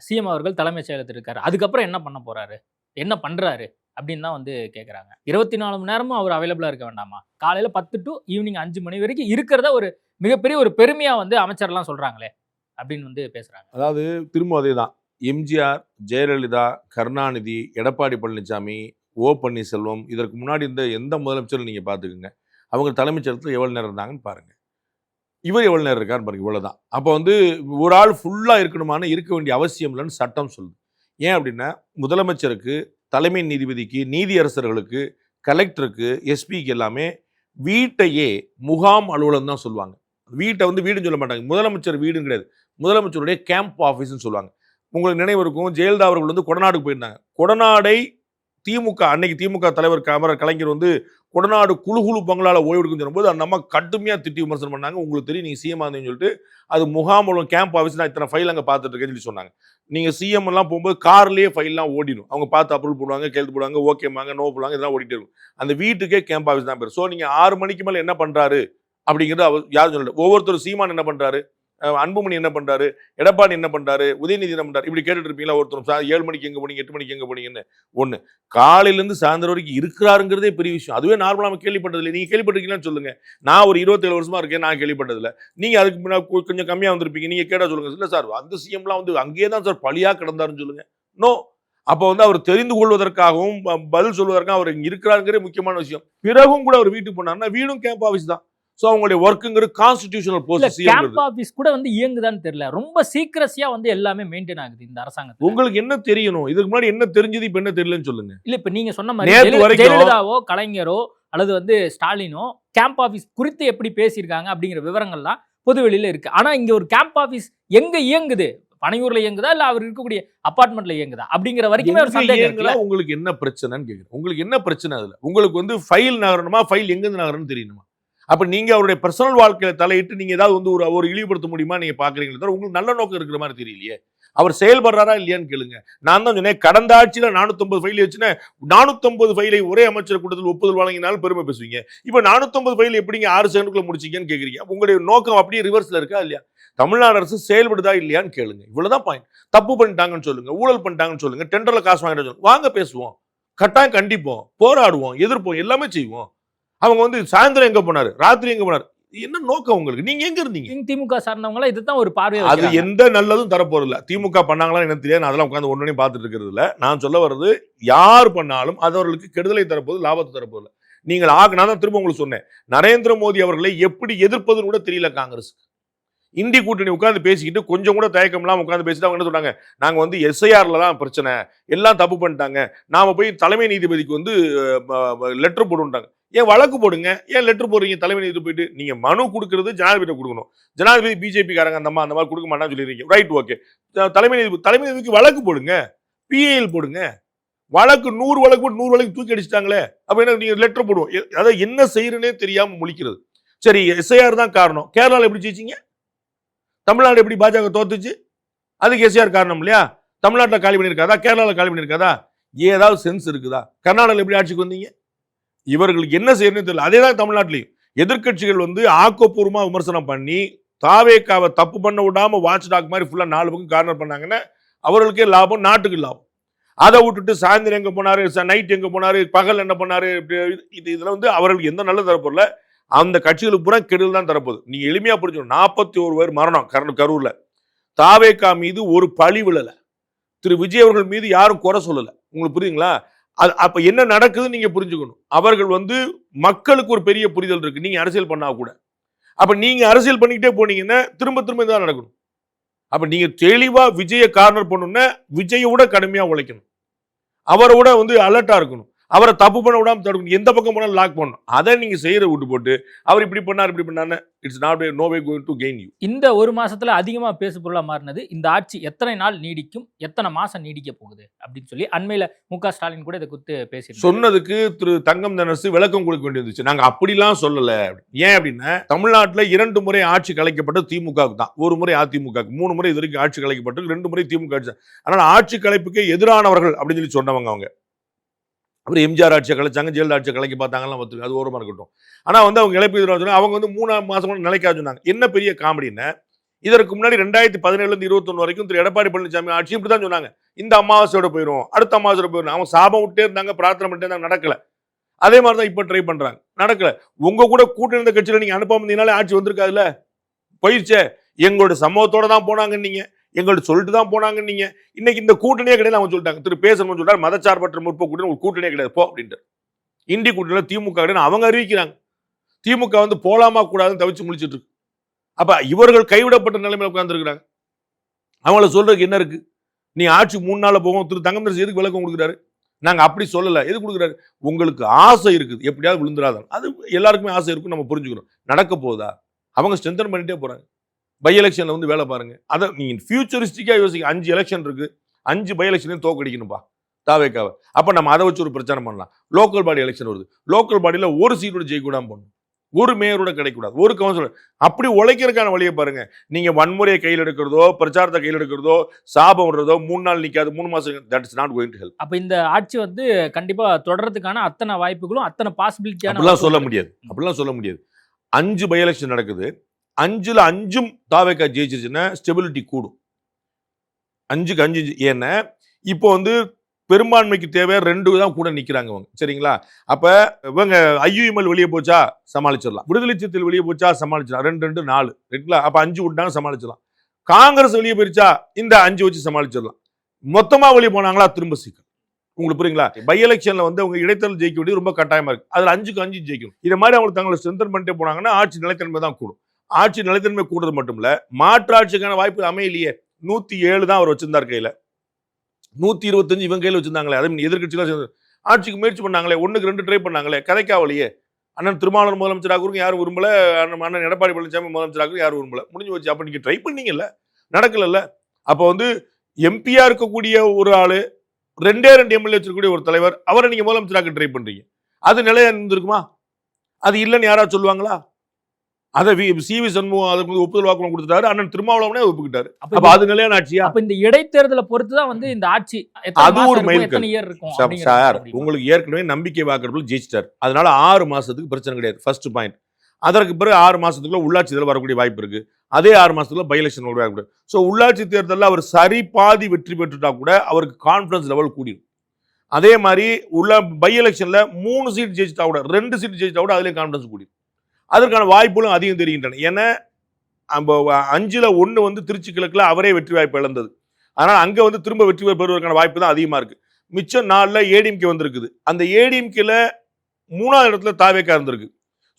சிஎம் அவர்கள் தலைமைச் செயலகத்தில் இருக்காரு. அதுக்கப்புறம் என்ன பண்ண போறாரு, என்ன பண்றாரு அப்படின்னு தான் வந்து கேட்குறாங்க. 24 மணி நேரமும் அவர் அவைலபிளாக இருக்க வேண்டாமா? காலையில் 10 to ஈவினிங் 5 மணி வரைக்கும் இருக்கிறத ஒரு மிகப்பெரிய ஒரு பெருமையாக வந்து அமைச்சர்லாம் சொல்கிறாங்களே அப்படின்னு வந்து பேசுகிறாங்க. அதாவது திரும்ப அதே தான். எம்ஜிஆர், ஜெயலலிதா, கருணாநிதி, எடப்பாடி பழனிசாமி, ஓ பன்னீர்செல்வம், இதற்கு முன்னாடி இருந்த எந்த முதலமைச்சரும் நீங்கள் பார்த்துக்குங்க. அவங்க தலைமைச் செயலகத்தில் எவ்வளோ நேரம் இருந்தாங்கன்னு பாருங்கள். இவர் எவ்வளோ நேரம் இருக்கான்னு பாருங்க. இவ்வளோதான். அப்போ வந்து ஒரு ஆள் ஃபுல்லாக இருக்கணுமான இருக்க வேண்டிய அவசியம் இல்லைன்னு சட்டம் சொல்லுது. ஏன் அப்படின்னா முதலமைச்சருக்கு, தலைமை நீதிபதிக்கு, நீதியரசர்களுக்கு, கலெக்டருக்கு, எஸ்பிக்கு எல்லாமே வீட்டையே முகாம் அலுவலகம் தான் சொல்லுவாங்க. வீட்டை வந்து வீடுன்னு சொல்ல மாட்டாங்க. முதலமைச்சர் வீடுன்னு கிடையாது. முதலமைச்சருடைய கேம்ப் ஆஃபீஸ்ன்னு சொல்லுவாங்க. உங்களுக்கு நினைவு இருக்கும், ஜெயலலிதா அவர்கள் வந்து கொடநாடுக்கு போயிருந்தாங்க. கொடநாடை திமுக அன்னைக்கு திமுக தலைவர் கலைஞர் வந்து கொடநாடு குழு பங்களால ஓய்வெடுக்கும் சொல்லும்போது அந்த அம்மா கடுமையாக திட்டி விமர்சனம் பண்ணாங்க. உங்களுக்கு தெரியும் நீங்கள் சிஎம் ஆனீங்கன்னு சொல்லிட்டு அது முகாம் கேம்ப் ஆஃபீஸ் நான் இத்தனை ஃபைல் அங்கே பார்த்துட்டு இருக்கேன்னு சொல்லி சொன்னாங்க. நீங்கள் சிஎம் எல்லாம் போகும்போது கார்லேயே ஃபைல்லாம் ஓடிடும். அவங்க பார்த்து அப்ரூவல் போடுவாங்க, கேள்வி போடுவாங்க, ஓகேமாங்க, நோ போடுவாங்க, இதெல்லாம் ஓடிட்டே இருக்கும். அந்த வீட்டுக்கே கேம்ப் ஆஃபீஸ் தான் பேர். ஸோ நீங்கள் 6 மணிக்கு மேலே என்ன பண்ணுறாரு அப்படிங்கிறது அவர் யாரும் சொல்லல. ஒவ்வொருத்தரும் சீமான் என்ன பண்ணுறாரு, அன்புமணி என்ன பண்றாரு, எடப்பாடி என்ன பண்றாரு, உதயநிதி என்ன பண்றாரு, இப்படி கேட்டுட்டு இருப்பீங்களா? ஒருத்தரும் 7 மணிக்கு எங்க போனீங்க, 8 மணிக்கு எங்க போனீங்கன்னு. ஒண்ணு காலையில இருந்து சாயந்தரம் வரைக்கும் இருக்கிறாருங்கிறதே பெரிய விஷயம். அதுவே நார்மலா நம்ம கேள்விப்பட்டது இல்லை. நீங்க கேள்விப்பட்டிருக்கீங்கன்னு சொல்லுங்க. நான் ஒரு 27 வருஷமா இருக்கேன், நான் கேள்விப்பட்டது இல்லை. நீங்க அதுக்கு முன்னாடி கொஞ்சம் கம்மியா வந்திருப்பீங்க. நீங்க கேட்டா சொல்லுங்க. இல்ல சார் அந்த சிஎம்லாம் வந்து அங்கேயே தான் சார் பழியா கிடந்தாருன்னு சொல்லுங்க. நோ. அப்போ வந்து அவர் தெரிந்து கொள்வதற்காகவும் பதில் சொல்வதற்காகவும் அவர் இங்க இருக்கிறாருங்கிறதே முக்கியமான விஷயம். பிறகும் கூட அவர் வீட்டுக்கு போனாருன்னா வீடும் கேம்ப் ஆஃபீஸ் தான். சோ அவங்களுடைய வர்க்குங்கிறது கான்ஸ்டிடியூஷனல் ப்ரோசஸ். கேம்ப் ஆபீஸ் கூட வந்து இயங்குதான்னு தெரியல. ரொம்ப சீக்கிரசியா வந்து எல்லாமே மெயின்டைன் ஆகுது இந்த அரசாங்கத்துல. உங்களுக்கு என்ன தெரியணும்? இதுக்கு முன்னாடி என்ன தெரிஞ்சது, இப்ப என்ன தெரியலன்னு சொல்லுங்க. இல்ல இப்ப நீங்க சொன்ன மாதிரி ஜெயலலிதாவோ, கலைஞரோ அல்லது வந்து ஸ்டாலினோ கேம்ப் ஆபீஸ் குறித்து எப்படி பேசியிருக்காங்க அப்படிங்கிற விவரங்கள்லாம் பொது வெளியில இருக்கு. ஆனா இங்க ஒரு கேம்ப் ஆபீஸ் எங்க இயங்குது? பனையூர்ல இயங்குதா இல்ல அவர் இருக்கக்கூடிய அபார்ட்மெண்ட்ல இயங்குதா அப்படிங்கிற வரைக்குமே ஒரு சந்தேகம் இருக்குல்ல. உங்களுக்கு என்ன பிரச்சனைன்னு கேக்குறேன். உங்களுக்கு என்ன பிரச்சனை அதுல? உங்களுக்கு வந்து ஃபைல் நகரணுமா, ஃபைல் எங்க இருந்து நகரணும்னு தெரியணுமா? அப்ப நீங்க அவருடைய பர்சனல் வாழ்க்கையில தலையிட்டு நீங்க ஏதாவது வந்து ஒரு இழிவுபடுத்த முடியுமா நீங்க பாக்குறீங்களா தவிர உங்களுக்கு நல்ல நோக்கம் இருக்கிற மாதிரி தெரியலையே. அவர் செயல்படுறாரா இல்லையான்னு கேளுங்க. நான் தான் சொன்னேன், கடந்த ஆட்சியில 450 ஃபைல் வச்சுன்னா 450 ஃபைலை ஒரே அமைச்சர் கூட்டத்தில் ஒப்புதல் வழங்கினாலும் பெருமை பேசுவீங்க. இப்ப 450 ஃபைல் எப்படிங்க 6 செகண்டுக்குள்ள முடிச்சீங்கன்னு கேக்குறீங்க. உங்களுடைய நோக்கம் அப்படியே ரிவர்ஸ்ல இருக்கா இல்லையா? தமிழ்நாடு அரசு செயல்படுதா இல்லையான்னு கேளுங்க. இவ்வளவுதான் பாயிண்ட். தப்பு பண்ணிட்டாங்கன்னு சொல்லுங்க, ஊழல் பண்ணிட்டாங்கன்னு சொல்லுங்க, டெண்டர்ல காசு வாங்கிட்டு சொல்லுங்க. வாங்க பேசுவோம், கட்டாயம் கண்டிப்போம், போராடுவோம், எதிர்ப்போம், எல்லாமே செய்வோம். அவங்க வந்து சாயந்தரம் எங்க போனாரு, ராத்திரி எங்க போனாரு, என்ன நோக்கம் உங்களுக்கு? நீங்க எங்க இருந்தீங்க? திமுக சார்ந்தவங்களா இதுதான் ஒரு பார்வை. அது எந்த நல்லதும் தரப்போறது இல்ல. திமுக பண்ணாங்களா எனக்கு தெரியாது. நான் அதெல்லாம் உட்கார்ந்து ஒண்ணு பார்த்துட்டு இருக்கிறது இல்ல. நான் சொல்ல வர்றது, யார் பண்ணாலும் அது அவர்களுக்கு கெடுதலை தரப்போது, லாபத்தை தரப்போது. நீங்கள் நான் தான் திரும்ப உங்களுக்கு சொன்னேன், நரேந்திர மோடி அவர்களை எப்படி எதிர்ப்பதுன்னு கூட தெரியல காங்கிரஸ். இந்தி கூட்டணி உட்கார்ந்து பேசிக்கிட்டு கொஞ்சம் கூட தயக்கம் இல்லாம உட்கார்ந்து பேசிட்டு அவங்க என்ன சொன்னாங்க, நாங்க வந்து எஸ்ஐஆர்ல தான் பிரச்சனை, எல்லாம் தப்பு பண்ணிட்டாங்க, நாம போய் தலைமை நீதிபதிக்கு வந்து லெட்டர் போடுன்றாங்க. ஏன் வழக்கு போடுங்க, ஏன் லெட்டர் போடுறீங்க? தலைமை நீதிபதி போயிட்டு நீங்க மனு கொடுக்கறது ஜனாதிபதி கொடுக்கணும். ஜனாதிபதி பிஜேபி காரங்க அந்த மாதிரி கொடுக்க மாட்டான்னு சொல்லிடுறீங்க. Right, okay. தலைமை நீதிபதிக்கு வழக்கு போடுங்க, பிஏஎல் போடுங்க. வழக்கு 100 வழக்கு போட்டு 100 வழக்கு தூக்கி அடிச்சிட்டாங்களே, அப்ப என்ன நீங்க லெட்டர் போடுவோம். அதாவது என்ன செய்யறனே தெரியாம முழிக்கிறது. சரி, எஸ்ஐஆர் தான் காரணம். கேரளால எப்படி ஜெயிச்சீங்க? தமிழ்நாடு எப்படி பாஜக தோத்துச்சு? அதுக்கு எஸ்ஐஆர் காரணம் இல்லையா? தமிழ்நாட்டில் காலி பண்ணியிருக்காதா? கேரளாவில் காலி பண்ணியிருக்காதா? ஏதாவது சென்ஸ் இருக்குதா? கர்நாடகாவில் எப்படி ஆட்சிக்கு வந்தீங்க? இவர்களுக்கு என்ன செய்யணும்னு தெரியல. அதே தான் தமிழ்நாட்டிலையும் எதிர்கட்சிகள் வந்து ஆக்கப்பூர்வமா விமர்சனம் பண்ணி தாவேக்காவை தப்பு பண்ண விடாம வாட்ச் டாக் மாதிரி ஃபுல்லா 4 பக்கம் கார்னர் பண்ணாங்கன்னா அவர்களுக்கே லாபம், நாட்டுக்கு லாபம். அதை விட்டுட்டு சாயந்தரம் எங்க போனாரு, நைட் எங்க போனாரு, பகல் என்ன பண்ணாரு, இதுல வந்து அவர்களுக்கு எந்த நல்ல தரப்பொருள் அந்த கட்சிகளுக்கு பூரா கெடுதல் தான் தரப்போகுது. நீங்க எளிமையா புரிஞ்சுக்கணும். 41 பேர் மரணம் கரூர்ல. தாவேக்கா மீது ஒரு பழி விழல. திரு விஜய் அவர்கள் மீது யாரும் குறை சொல்லல. உங்களுக்கு புரியுங்களா? அப்ப என்ன நடக்குதுன்னு நீங்க புரிஞ்சுக்கணும். அவர்கள் வந்து மக்களுக்கு ஒரு பெரிய புரிதல் இருக்கு, நீங்க அரசியல் பண்ணா கூட. அப்ப நீங்க அரசியல் பண்ணிக்கிட்டே போனீங்கன்னா திரும்ப திரும்ப இதான் நடக்கணும். அப்ப நீங்க தெளிவா விஜய கார்னர் பண்ணணும்னா விஜயோட கடுமையா உழைக்கணும், அவரோட வந்து அலர்ட்டா இருக்கணும், அவரை தப்பு பண்ண விடாம தடுக்கணும், எந்த பக்கம் போனாலும் லாக் பண்ணணும். அதை நீங்க செய்யற விட்டு போட்டு அவர் இப்படி பண்ணார் இப்படி பண்ணாரு, it's not no way going to gain you. இந்த ஒரு மாசத்துல அதிகமா பேசு பொருளா மாறினது இந்த ஆட்சி எத்தனை நாள் நீடிக்கும், எத்தனை மாசம் நீடிக்க போகுது அப்படின்னு சொல்லி அண்மையில மு.க. ஸ்டாலின் கூட இதை குறித்து பேசி சொன்னதுக்கு திரு தங்கம் தென்னரசு விளக்கம் கொடுக்க வேண்டியிருந்துச்சு. நாங்க அப்படிலாம் சொல்லல. ஏன் அப்படின்னா தமிழ்நாட்டுல 2 முறை ஆட்சி கலைக்கப்பட்டது திமுகவுக்கு தான், 1 முறை அதிமுகவுக்கு, 3 முறை இது வரைக்கும் ஆட்சி கலைக்கப்பட்டது, 2 முறை திமுக ஆட்சி. அதனால ஆட்சி கலைப்புக்கு எதிரானவர்கள் அப்படின்னு சொல்லி சொன்னவங்க அவங்க. அப்புறம் எம்ஜிஆர் ஆட்சியை கலைச்சாங்க, ஜெயலலிதா ஆட்சியை கலைக்க பார்த்தாங்கலாம், அது ஓரமாக இருக்கட்டும். ஆனால் வந்து அவங்க இழப்பு எதிராக அவங்க வந்து 3 மாதம் நிலைக்காது சொன்னாங்க. என்ன பெரிய காமெடின்னா, இதற்கு முன்னாடி 2017 21 வரைக்கும் திரு எடப்பாடி பழனிசாமி ஆட்சி இப்படி தான் சொன்னாங்க, இந்த அமாவாசையோட போயிடும், அடுத்த அமாவாசையோட போயிடும். அவங்க சாபம் விட்டே இருந்தாங்க, பிரார்த்தனை பண்ணிட்டே இருந்தாங்க, நடக்கல. அதே மாதிரி தான் இப்போ ட்ரை பண்றாங்க, நடக்கல. உங்க கூட கூட்டணி இருந்த கட்சியில் நீங்க அனுப்பாம இருந்தீங்கனாலே ஆட்சி வந்திருக்காதுல்ல, போயிடுச்சே. எங்களோட சமூகத்தோட தான் போனாங்க, நீங்க எங்கள்ட்ட சொல்லிட்டு தான் போனாங்க. நீங்க இன்னைக்கு இந்த கூட்டணியே கிடையாது அவங்க சொல்லிட்டாங்க. திரு பேசணும்னு சொல்றாரு, மதச்சார்பற்ற முற்போக்கு கூட்டணி ஒரு கூட்டணியே கிடையாது போ அப்படின்ட்டு. இந்தி கூட்டணியில திமுக கிடையாது அவங்க அறிவிக்கிறாங்க. திமுக வந்து போலாமா கூடாதுன்னு தவிச்சு முடிச்சிட்டு இருக்கு. அப்ப இவர்கள் கைவிடப்பட்ட நிலைமையில உட்கார்ந்து இருக்கிறாங்க. அவங்கள சொல்றதுக்கு என்ன இருக்கு? நீ ஆட்சி 3 நாள்ல போகும். திரு தங்கமரசு எதுக்கு விளக்கம் கொடுக்குறாரு? நாங்க அப்படி சொல்லல. எது கொடுக்குறாரு? உங்களுக்கு ஆசை இருக்குது, எப்படியாவது விழுந்துடாத. அது எல்லாருக்குமே ஆசை இருக்கும், நம்ம புரிஞ்சுக்கணும். நடக்க போகுதா? அவங்க ஸ்ட்ரென்தன் பண்ணிட்டே போறாங்க. பை எலெக்ஷன்ல வந்து வேலை பாருங்க. அதை நீங்க ஃபியூச்சரிஸ்டிக்கா யோசிக்க. 5 எலெக்ஷன் இருக்கு, 5 பை எலெக்ஷனையும் தோக்கடிக்கணும்பா தாவேக்காவை. அப்ப நம்ம அதை வச்சு ஒரு பிரச்சாரம் பண்ணலாம். லோக்கல் பாடி எலெக்ஷன் வருது, லோக்கல் பாடியில ஒரு சீட்டோட ஜெயிக்கூடாம பண்ணணும், ஒரு மேயரோட கிடைக்கூடாது, ஒரு கவுன்சிலர். அப்படி உழைக்கிறதுக்கான வழியை பாருங்க. நீங்க வன்முறையை கையில் எடுக்கிறதோ, பிரச்சாரத்தை கையில் எடுக்கிறதோ, சாபம் விடுறதோ, 3 நாள் நிக்காது, 3 மாசம், that is not going to help. அப்ப இந்த ஆட்சி வந்து கண்டிப்பா தொடர்றதுக்கான அத்தனை வாய்ப்புகளும் அத்தனை பாசிபிலிட்டியான அப்படிலாம் சொல்ல முடியாது. அப்படிலாம் சொல்ல முடியாது. 5 பை எலெக்ஷன் நடக்குது, 5ல் 5ம் தாவேக்கா ஜெயிச்சிருச்சுன்னா ஸ்டெபிலிட்டி கூடும். 5க்கு 5. ஏன்னா இப்போ வந்து பெரும்பான்மைக்கு தேவை 2 தான் கூட நிக்கிறாங்க அவங்க, சரிங்களா? அப்ப இவங்க ஐயுஎம்எல் வெளியே போச்சா சமாளிச்சிடலாம், விடுதலை சிறுத்தைகள் வெளியே போச்சா சமாளிச்சிடலாம், 2 2 4 ரைட்டுங்களா? அப்ப 5 விட்டாங்க சமாளிச்சிடலாம். காங்கிரஸ் வெளியே போயிருச்சா இந்த 5 வச்சு சமாளிச்சிடலாம். மொத்தமா வெளியே போனாங்களா திரும்ப சிக்கல். உங்களுக்கு புரியுங்களா? பை எலெக்ஷன்ல வந்து அவங்க இடைத்தேர்தல் ஜெயிக்க வேண்டியது ரொம்ப கட்டாயமா இருக்கு. அதுல 5க்கு 5 ஜெயிக்கணும். இது மாதிரி அவங்க தங்களை ஸ்ட்ரென்தன் பண்ணிட்டே போனாங்கன்னா ஆட்சி நிலைத்தன்மை தான் கூடும். ஆட்சி நிலைத்தன்மை கூடுறது மட்டும் இல்ல, மாற்று ஆட்சிக்கான வாய்ப்பு அமையலையே. 107 தான் அவர் வச்சிருந்தார் கையில, 125 இவங்க கையில வச்சிருந்தாங்களே. அதே எதிர்கட்சிகள் ஆட்சிக்கு முயற்சி பண்ணாங்களே, 1க்கு 2 ட்ரை பண்ணாங்களே, கதைக்காவலையே. அண்ணன் திருமாவளவன் முதலமைச்சராக யாரும் விரும்பல, அண்ணன் எடப்பாடி பழனிசாமி முதலமைச்சராக யாரும் விரும்பல, முடிஞ்சு வச்சு. அப்ப நீங்க ட்ரை பண்ணீங்கல்ல, நடக்கல. அப்ப வந்து எம்பியா இருக்கக்கூடிய ஒரு ஆளு, 2 எம்எல்ஏ வச்சிருக்கக்கூடிய ஒரு தலைவர், அவரை நீங்க முதலமைச்சராக ட்ரை பண்றீங்க. அது நிலையா இருந்திருக்குமா? அது இல்லைன்னு யாராவது சொல்லுவாங்களா? அதை சி.வி. சண்முகம் அதுக்கு ஒப்புதல் வாக்குமூலம் கொடுத்துட்டாரு, அண்ணன் திருமாவளவனே ஒப்புக்கிட்டாரு. அப்ப அது நிலையான ஆட்சியா? அப்ப இந்த இடைத்தேர்தலை பொறுத்து தான் வந்து இந்த ஆட்சி அது ஒரு மைல்கல் இருக்கும் சார். உங்களுக்கு ஏற்கனவே நம்பிக்கை வாக்கெடுப்புல ஜெயிச்சிட்டார், அதனால 6 மாசத்துக்கு பிரச்சனை கிடையாது, ஃபர்ஸ்ட் பாயிண்ட். அதற்கு பிறகு 6 மாசத்துக்குள்ள உள்ளாட்சி தேர்தல் வரக்கூடிய வாய்ப்பு இருக்கு. அதே 6 மாசத்துக்குள்ள பை எலெக்ஷன் வாய்ப்பு. ஸோ உள்ளாட்சி தேர்தலில் அவர் சரி பாதி வெற்றி பெற்றுட்டா கூட அவருக்கு கான்பிடன்ஸ் லெவல் கூடிடும். அதே மாதிரி உள்ள பை எலெக்ஷன்ல 3 சீட் ஜெயிச்சிட்டா கூட, 2 சீட் ஜெயிச்சிட்டா கூட அதுலேயும் கான்பிடன்ஸ் கூடிடும். அதற்கான வாய்ப்புகளும் அதிகம் தெரிகின்றன. ஏன்னா 5ல் 1 வந்து திருச்சி கிழக்குல அவரே வெற்றி வாய்ப்பு இழந்தது. அதனால் அங்கே வந்து திரும்ப வெற்றி பெறுவதற்கான வாய்ப்பு தான் அதிகமாக இருக்கு. மிச்சம் 4ல் ஏடிஎம்கே வந்திருக்குது. அந்த ஏடிஎம்கேல 3ஆவது இடத்துல தாவேக்கா இருந்திருக்கு.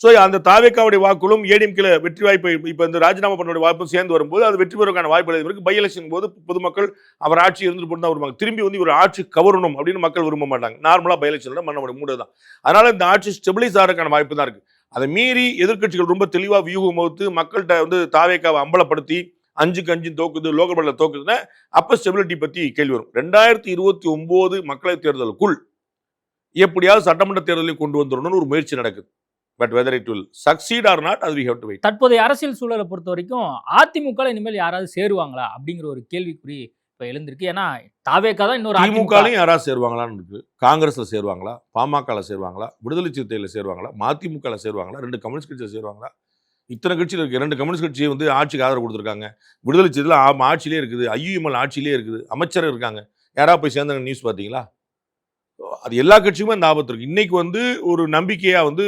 ஸோ அந்த தாவேக்காவுடைய வாக்குகளும் ஏடிஎம்கேல வெற்றி வாய்ப்பு இப்போ இந்த ராஜினாமா பண்ணக்கூடிய வாய்ப்பும் சேர்ந்து வரும்போது அது வெற்றி பெறுவதற்கான வாய்ப்பு இருக்கு. பை எலெக்ஷன் போது பொதுமக்கள் அவர் ஆட்சி இருந்துட்டு போட்டு தான் வருவாங்க. திரும்பி வந்து ஒரு ஆட்சி கவரணும் அப்படின்னு மக்கள் விரும்ப மாட்டாங்க. நார்மலாக பை எலெக்ஷன்ல பண்ண முடியும், மூணு தான். அதனால இந்த ஆட்சி ஸ்டெபிலைஸ் ஆகிறதுக்கான வாய்ப்பு தான் இருக்கு. அதை மீறி எதிர்க்கட்சிகள் ரொம்ப தெளிவாக வியூகம் வகுத்து மக்கள்கிட்ட வந்து தாவேக்காவை அம்பலப்படுத்தி 5க்கு 5 தோக்குது, லோக்கல் பாடியில் தோக்குதுன்னா அப்போ ஸ்டெபிலிட்டி பற்றி கேள்வி வரும். 2029 மக்களவைத் தேர்தலுக்குள் எப்படியாவது சட்டமன்ற தேர்தலில் கொண்டு வந்துடணும்னு ஒரு முயற்சி நடக்குது. But whether it will succeed or not, அது we have to wait. தற்போதைய அரசியல் சூழலை பொறுத்த வரைக்கும் அதிமுக இனிமேல் யாராவது சேருவாங்களா அப்படிங்கிற ஒரு கேள்விக்குறி இப்போ எழுந்திருக்கு. ஏன்னா தாவேக்கா தான் இன்னொரு திமுகலையும் யாராவது சேருவாங்களான்னு இருக்கு. காங்கிரஸ்ல சேருவாங்களா, பாமகல சேருவாங்களா, விடுதலை சிறுத்தையில் சேருவாங்களா, மதிமுகல சேருவாங்களா, 2 கம்யூனிஸ்ட் கட்சியில் சேருவாங்களா? இத்தனை கட்சியில் இருக்கு. 2 கம்யூனிஸ்ட் கட்சியை வந்து ஆட்சிக்கு ஆதரவு கொடுத்துருக்காங்க. விடுதலை சிறுத்தையில் ஆட்சியிலே இருக்குது, ஐயுஎம்எல் ஆட்சியிலே இருக்குது, அமைச்சர் இருக்காங்க. யாராவது போய் சேர்ந்தாங்க நியூஸ் பார்த்தீங்களா? அது எல்லா கட்சியுமே அந்த ஆபத்து இருக்கு. இன்னைக்கு வந்து ஒரு நம்பிக்கையா வந்து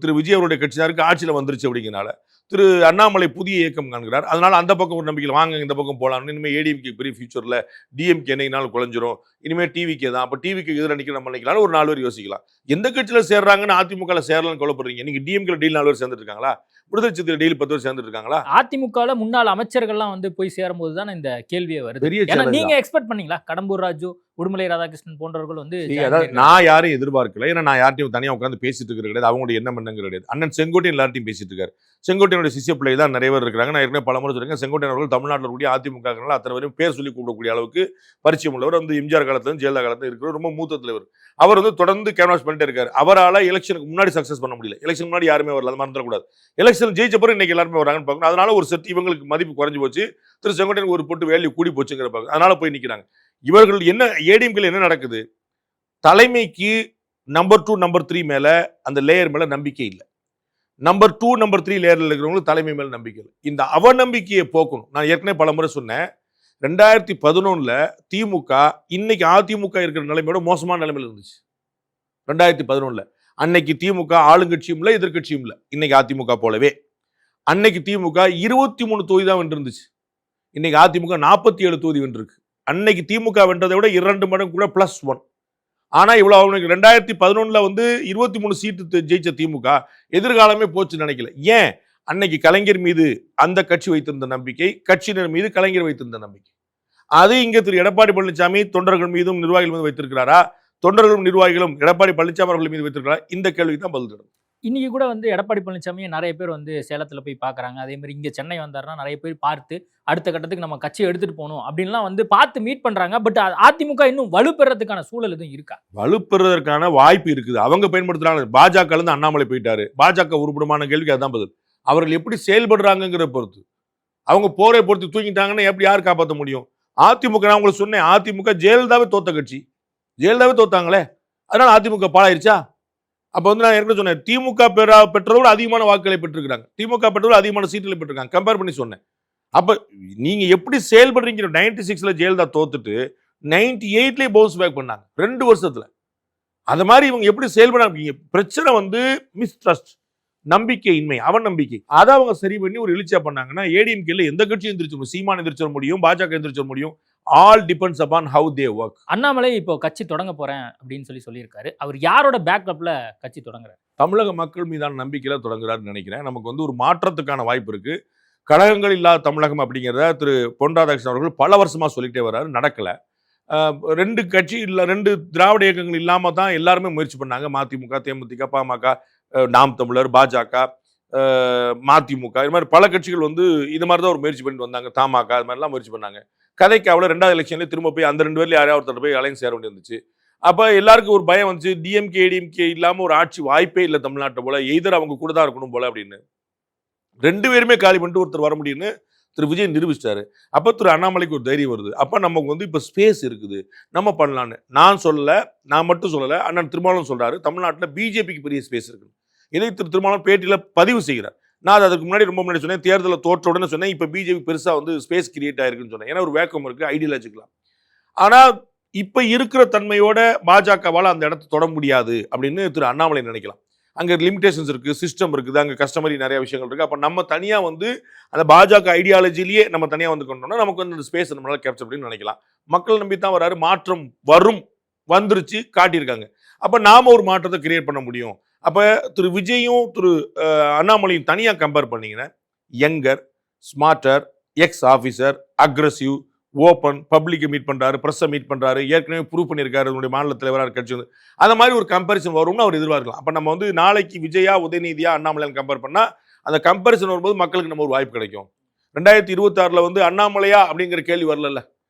திரு விஜய் அவருடைய கட்சியாருக்கு ஆட்சியில் வந்துருச்சு அப்படிங்கிறனால. திரு அண்ணாமலை புதிய இயக்கம் காண்கிறார். அதனால அந்த பக்கம் ஒரு நம்பிக்கை வாங்க இந்த பக்கம் போகலாம். இனிமேல் ஏடிஎம்கே பெரிய ஃபியூச்சர்ல டிஎம்கே என்னைனாலும் குறைஞ்சிரும். இனிமேல் டிவிக்கே தான். அப்போ டிவிக்கு எதிராக நிற்க நம்ம நினைக்கலாம். ஒரு 4 பேர் யோசிக்கலாம். எந்த கட்சியில் சேர்றாங்கன்னு அதிமுக சேரலாம்னு கொல்லப்படுறீங்க. நீங்க டிஎம்கே டீல் 4 பேர் சேர்ந்துட்டு இருக்காங்களா? விடுதலை சிறுத்தைகள் டீல் 10 பேர் சேர்ந்துட்டு இருக்காங்களா? அதிமுகல முன்னாள் அமைச்சர்கள்லாம் வந்து போய் சேரும்போது தான் இந்த கேள்வியே வருது. பெரிய ஏன்னா challenge நீங்க எக்ஸ்பெக்ட் பண்ணீங்களா? கடம்பூர் ராஜு, உடுமலை ராதாகிருஷ்ணன் போன்றவர்கள் வந்து அதாவது நான் யாரையும் எதிர்பார்க்கல. ஏன்னா நான் யார்ட்டையும் தனியாக உட்காந்து பேசிட்டு இருக்கிறது கிடையாது. அவங்களுடைய எண்ணம் என்னங்கிறது கிடையாது. அண்ணன் செங்கோட்டையன் எல்லார்ட்டையும் பேசிட்டு இருக்காரு. செங்கோட்டையனுடைய சிஷ்ய பிள்ளை தான் நிறைய பேர் இருக்கிறாங்க. நான் ஏற்கனவே பலமுறை சொல்லியிருக்கேன். செங்கோட்டையன் அவர்கள் தமிழ்நாட்டில் கூடிய அதிமுக அத்தனை பேரும் பேர் சொல்லி கூப்பிடக்கூடிய அளவுக்கு பரிச்சயம் உள்ளவர். வந்து எம்ஜிஆர் காலத்திலும் ஜெயலலிதா காலத்தில் இருக்கிற ரொம்ப மூத்த தலைவர். அவர் வந்து தொடர்ந்து கேன்வாஸ் பண்ணிட்டே இருக்காரு. அவரால் எலெக்ஷனுக்கு முன்னாடி சக்சஸ் பண்ண முடியல. எலெக்ஷன் முன்னாடி யாருமே வரல. அது மறந்துடக்கூடாது. எலெக்ஷன் ஜெயிச்ச பிறகு இன்னைக்கு எல்லாருமே வராங்கன்னு பார்க்கணும். அதனால ஒரு செட் இவங்களுக்கு மதிப்பு குறைஞ்சு போச்சு. திரு செங்கோட்டையன் ஒரு போட்டு வேல்யூ கூடி போச்சுங்கிற பார்க்க அதனால போய் நிற்கிறாங்க. இவர்கள் என்ன ஏடிஎம்கேல என்ன நடக்குது? தலைமைக்கு நம்பர் 2 நம்பர் 3 மேல அந்த லேயர் மேல நம்பிக்கை இல்லை. நம்பர் 2 நம்பர் 3 லேயர்ல இருக்கிறவங்களுக்கு தலைமை மேல நம்பிக்கை இல்லை. இந்த அவநம்பிக்கையை போக்கணும். நான் ஏற்கனவே பல முறை சொன்னேன். 2011 திமுக இன்னைக்கு அதிமுக இருக்கிற நிலைமையோட மோசமான நிலைமையில இருந்துச்சு. 2011 அன்னைக்கு திமுக ஆளுங்கட்சியும் இல்லை எதிர்கட்சியும் இல்லை. இன்னைக்கு அதிமுக போலவே அன்னைக்கு திமுக 23 தொகுதி தான் வென்றிருந்துச்சு. இன்னைக்கு அதிமுக 47 தொகுதி வென்றிருக்கு. அன்னைக்கு திமுக வென்றதை விட 2 மடங்கு கூட +1. ஆனா இவ்வளவு அவனுக்கு 2011 வந்து 23 சீட்டு ஜெயிச்ச திமுக எதிர்காலமே போச்சு நினைக்கல. ஏன்? அன்னைக்கு கலைஞர் மீது அந்த கட்சி வைத்திருந்த நம்பிக்கை, கட்சியினர் மீது கலைஞர் வைத்திருந்த நம்பிக்கை. அது இங்க திரு எடப்பாடி பழனிசாமி தொண்டர்கள் மீதும் நிர்வாகிகள் மீது வைத்திருக்கிறாரா? தொண்டர்களும் நிர்வாகிகளும் எடப்பாடி பழனிசாமி அவர்கள் மீது வைத்திருக்கிறாரா? இந்த கேள்விக்கு தான் பதில் தரும். இன்னைக்கு கூட வந்து எடப்பாடி பழனிசாமியை நிறைய பேர் வந்து சேலத்துல போய் பார்க்குறாங்க. அதே மாதிரி இங்கே சென்னை வந்தாருன்னா நிறைய பேர் பார்த்து அடுத்த கட்டத்துக்கு நம்ம கட்சியை எடுத்துட்டு போகணும் அப்படின்லாம் வந்து பார்த்து மீட் பண்றாங்க. பட் அதிமுக இன்னும் வலுப்பெறதுக்கான சூழல் எதுவும் இருக்கா? வலுப்பெறுவதற்கான வாய்ப்பு இருக்குது. அவங்க பயன்படுத்துறாங்க. பாஜக இருந்து அண்ணாமலை போயிட்டாரு. பாஜக உருப்படமான கேள்விக்கு அதான் பதில். அவர்கள் எப்படி செயல்படுறாங்கிற பொறுத்து. அவங்க போரை பொறுத்து தூங்கிட்டாங்கன்னா எப்படி யார் காப்பாற்ற முடியும்? அதிமுக நான் உங்களுக்கு சொன்னேன். அதிமுக ஜெயலலிதாவே தோத்த கட்சி. ஜெயலலிதாவே தோத்தாங்களே. அதனால அதிமுக பாழாயிருச்சா? அப்ப வந்து நான் ஏற்கனவே சொன்னேன். திமுக பெற்றதோடு அதிகமான வாக்குகளை பெற்றிருக்காங்க. திமுக பெற்றதோடு அதிகமான சீட்டுகளை பெற்றிருக்காங்க. கம்பேர் பண்ணி சொன்னேன். அப்ப நீங்க எப்படி செயல்படுறீங்க? 96 ஜெயலலிதா தோத்துட்டு 98 பவுன்ஸ் பேக் பண்ணாங்க 2 வருஷத்துல. அது மாதிரி இவங்க எப்படி செயல்படுறாங்க? பிரச்சனை வந்து மிஸ்ட்ரஸ்ட், நம்பிக்கையின்மை, அவநம்பிக்கை. அதை அவங்க சரி பண்ணி ஒரு எழுச்சியா பண்ணாங்கன்னா ஏடிஎம்கேல எந்த கட்சியும் எந்திரிச்சிட, சீமான் எந்திரிச்சிட முடியும், பாஜக எந்திரிச்சிட முடியும். All depends upon how they work. Annamalai இப்போ கட்சி தொடங்க போறேன் அப்படின்னு சொல்லியிருக்காரு. அவர் யாரோட பேக்கப்ல கட்சி தொடங்குறாரு? தமிழக மக்கள் மீதான நம்பிக்கையில தொடங்குறாருன்னு நினைக்கிறேன். நமக்கு வந்து ஒரு மாற்றத்துக்கான வாய்ப்பு இருக்கு. கழகங்கள் இல்லாத தமிழகம் அப்படிங்கிறத திரு பொன் ராதாகிருஷ்ணன் அவர்கள் பல வருஷமா சொல்லிட்டே வர்றாரு. நடக்கல. 2 கட்சி இல்ல 2 திராவிட இயக்கங்கள் இல்லாம தான் எல்லாருமே முயற்சி பண்ணாங்க. மதிமுக, தேமுதிக, பாமக, நாம் தமிழர், பாஜக, மதிமுக, இது மாதிரி பல கட்சிகள் வந்து இது மாதிரி தான் ஒரு முயற்சி பண்ணிட்டு வந்தாங்க. தமாக அது மாதிரிலாம் முயற்சி பண்ணாங்க. கதைக்காவில் 2வது எலெக்ஷன்ல திரும்ப போய் அந்த 2 பேர்ல யாராவது ஒருத்தர் போய் அலைன்ஸ் சேர வேண்டியிருந்துச்சு. அப்ப எல்லாருக்கும் ஒரு பயம் வந்துச்சு. டிஎம்கே ஏடிஎம்கே இல்லாம ஒரு ஆட்சி வாய்ப்பே இல்லை தமிழ்நாட்டை போல. எய்தர் அவங்க கூட தான் இருக்கணும் போல அப்படின்னு 2 பேருமே காலி பண்ணிட்டு ஒருத்தர் வர முடியும்னு திரு விஜய் நிரூபிச்சிட்டாரு. அப்ப திரு அண்ணாமலைக்கு ஒரு தைரியம் வருது. அப்ப நமக்கு வந்து இப்ப ஸ்பேஸ் இருக்குது, நம்ம பண்ணலான்னு. நான் மட்டும் சொல்லல, அண்ணன் திருமாவளவன் சொல்றாரு. தமிழ்நாட்டில் பிஜேபிக்கு பெரிய ஸ்பேஸ் இருக்கு. இதை திரு திருமாவளவன் பேட்டியில பதிவு செய்கிறார். நான் அதுக்கு முன்னாடி ரொம்ப முன்னாடி சொன்னேன். தேர்தலில் தோற்ற உடனே சொன்னேன், இப்ப பிஜேபி பெருசா வந்து ஸ்பேஸ் கிரியேட் ஆயிருக்குன்னு சொன்னேன். ஏன்னா ஒரு வேக்கம் இருக்கு, ஐடியாலஜிக்கலாம். ஆனா இப்ப இருக்கிற தன்மையோட பாஜகவால் அந்த இடத்தை தொட முடியாது அப்படின்னு திரு அண்ணாமலை நினைக்கலாம். அங்கே லிமிடேஷன்ஸ் இருக்குது, சிஸ்டம் இருக்குது, அங்கே கஸ்டமரி நிறைய விஷயங்கள் இருக்குது. அப்போ நம்ம தனியாக வந்து அந்த பாஜக ஐடியாலஜிலேயே நம்ம தனியாக வந்து கொண்டோம்னா நமக்கு வந்து அந்த ஸ்பேஸ் நம்மளால கேப்சர் பண்ணி நினைக்கலாம். மக்கள் நம்பி தான் வராரு. மாற்றம் வந்துருச்சு, காட்டியிருக்காங்க. அப்போ நாம ஒரு மாற்றத்தை கிரியேட் பண்ண முடியும். அப்போ திரு விஜயும் திரு அண்ணாமலையும் தனியாக கம்பேர் பண்ணீங்கன்னா younger, smarter, ex officer, aggressive, open, பப்ளிக்கை மீட் பண்ணுறாரு, ப்ரெஸ்ஸை மீட் பண்ணுறாரு, ஏற்கனவே ப்ரூவ் பண்ணியிருக்காரு அதனுடைய மாநில தலைவராக கட்சி வந்து. அந்த மாதிரி ஒரு கம்பேரிசன் வரும்னு அவர் எதிர்பார்க்கலாம். அப்போ நம்ம வந்து நாளைக்கு விஜயா, உதயநிதியா, அண்ணாமலையான்னு கம்பேர் பண்ணால் அந்த கம்பேரிசன் வரும்போது மக்களுக்கு நம்ம ஒரு வாய்ப்பு கிடைக்கும். 2026 வந்து அண்ணாமலையா அப்படிங்கிற கேள்வி வரல.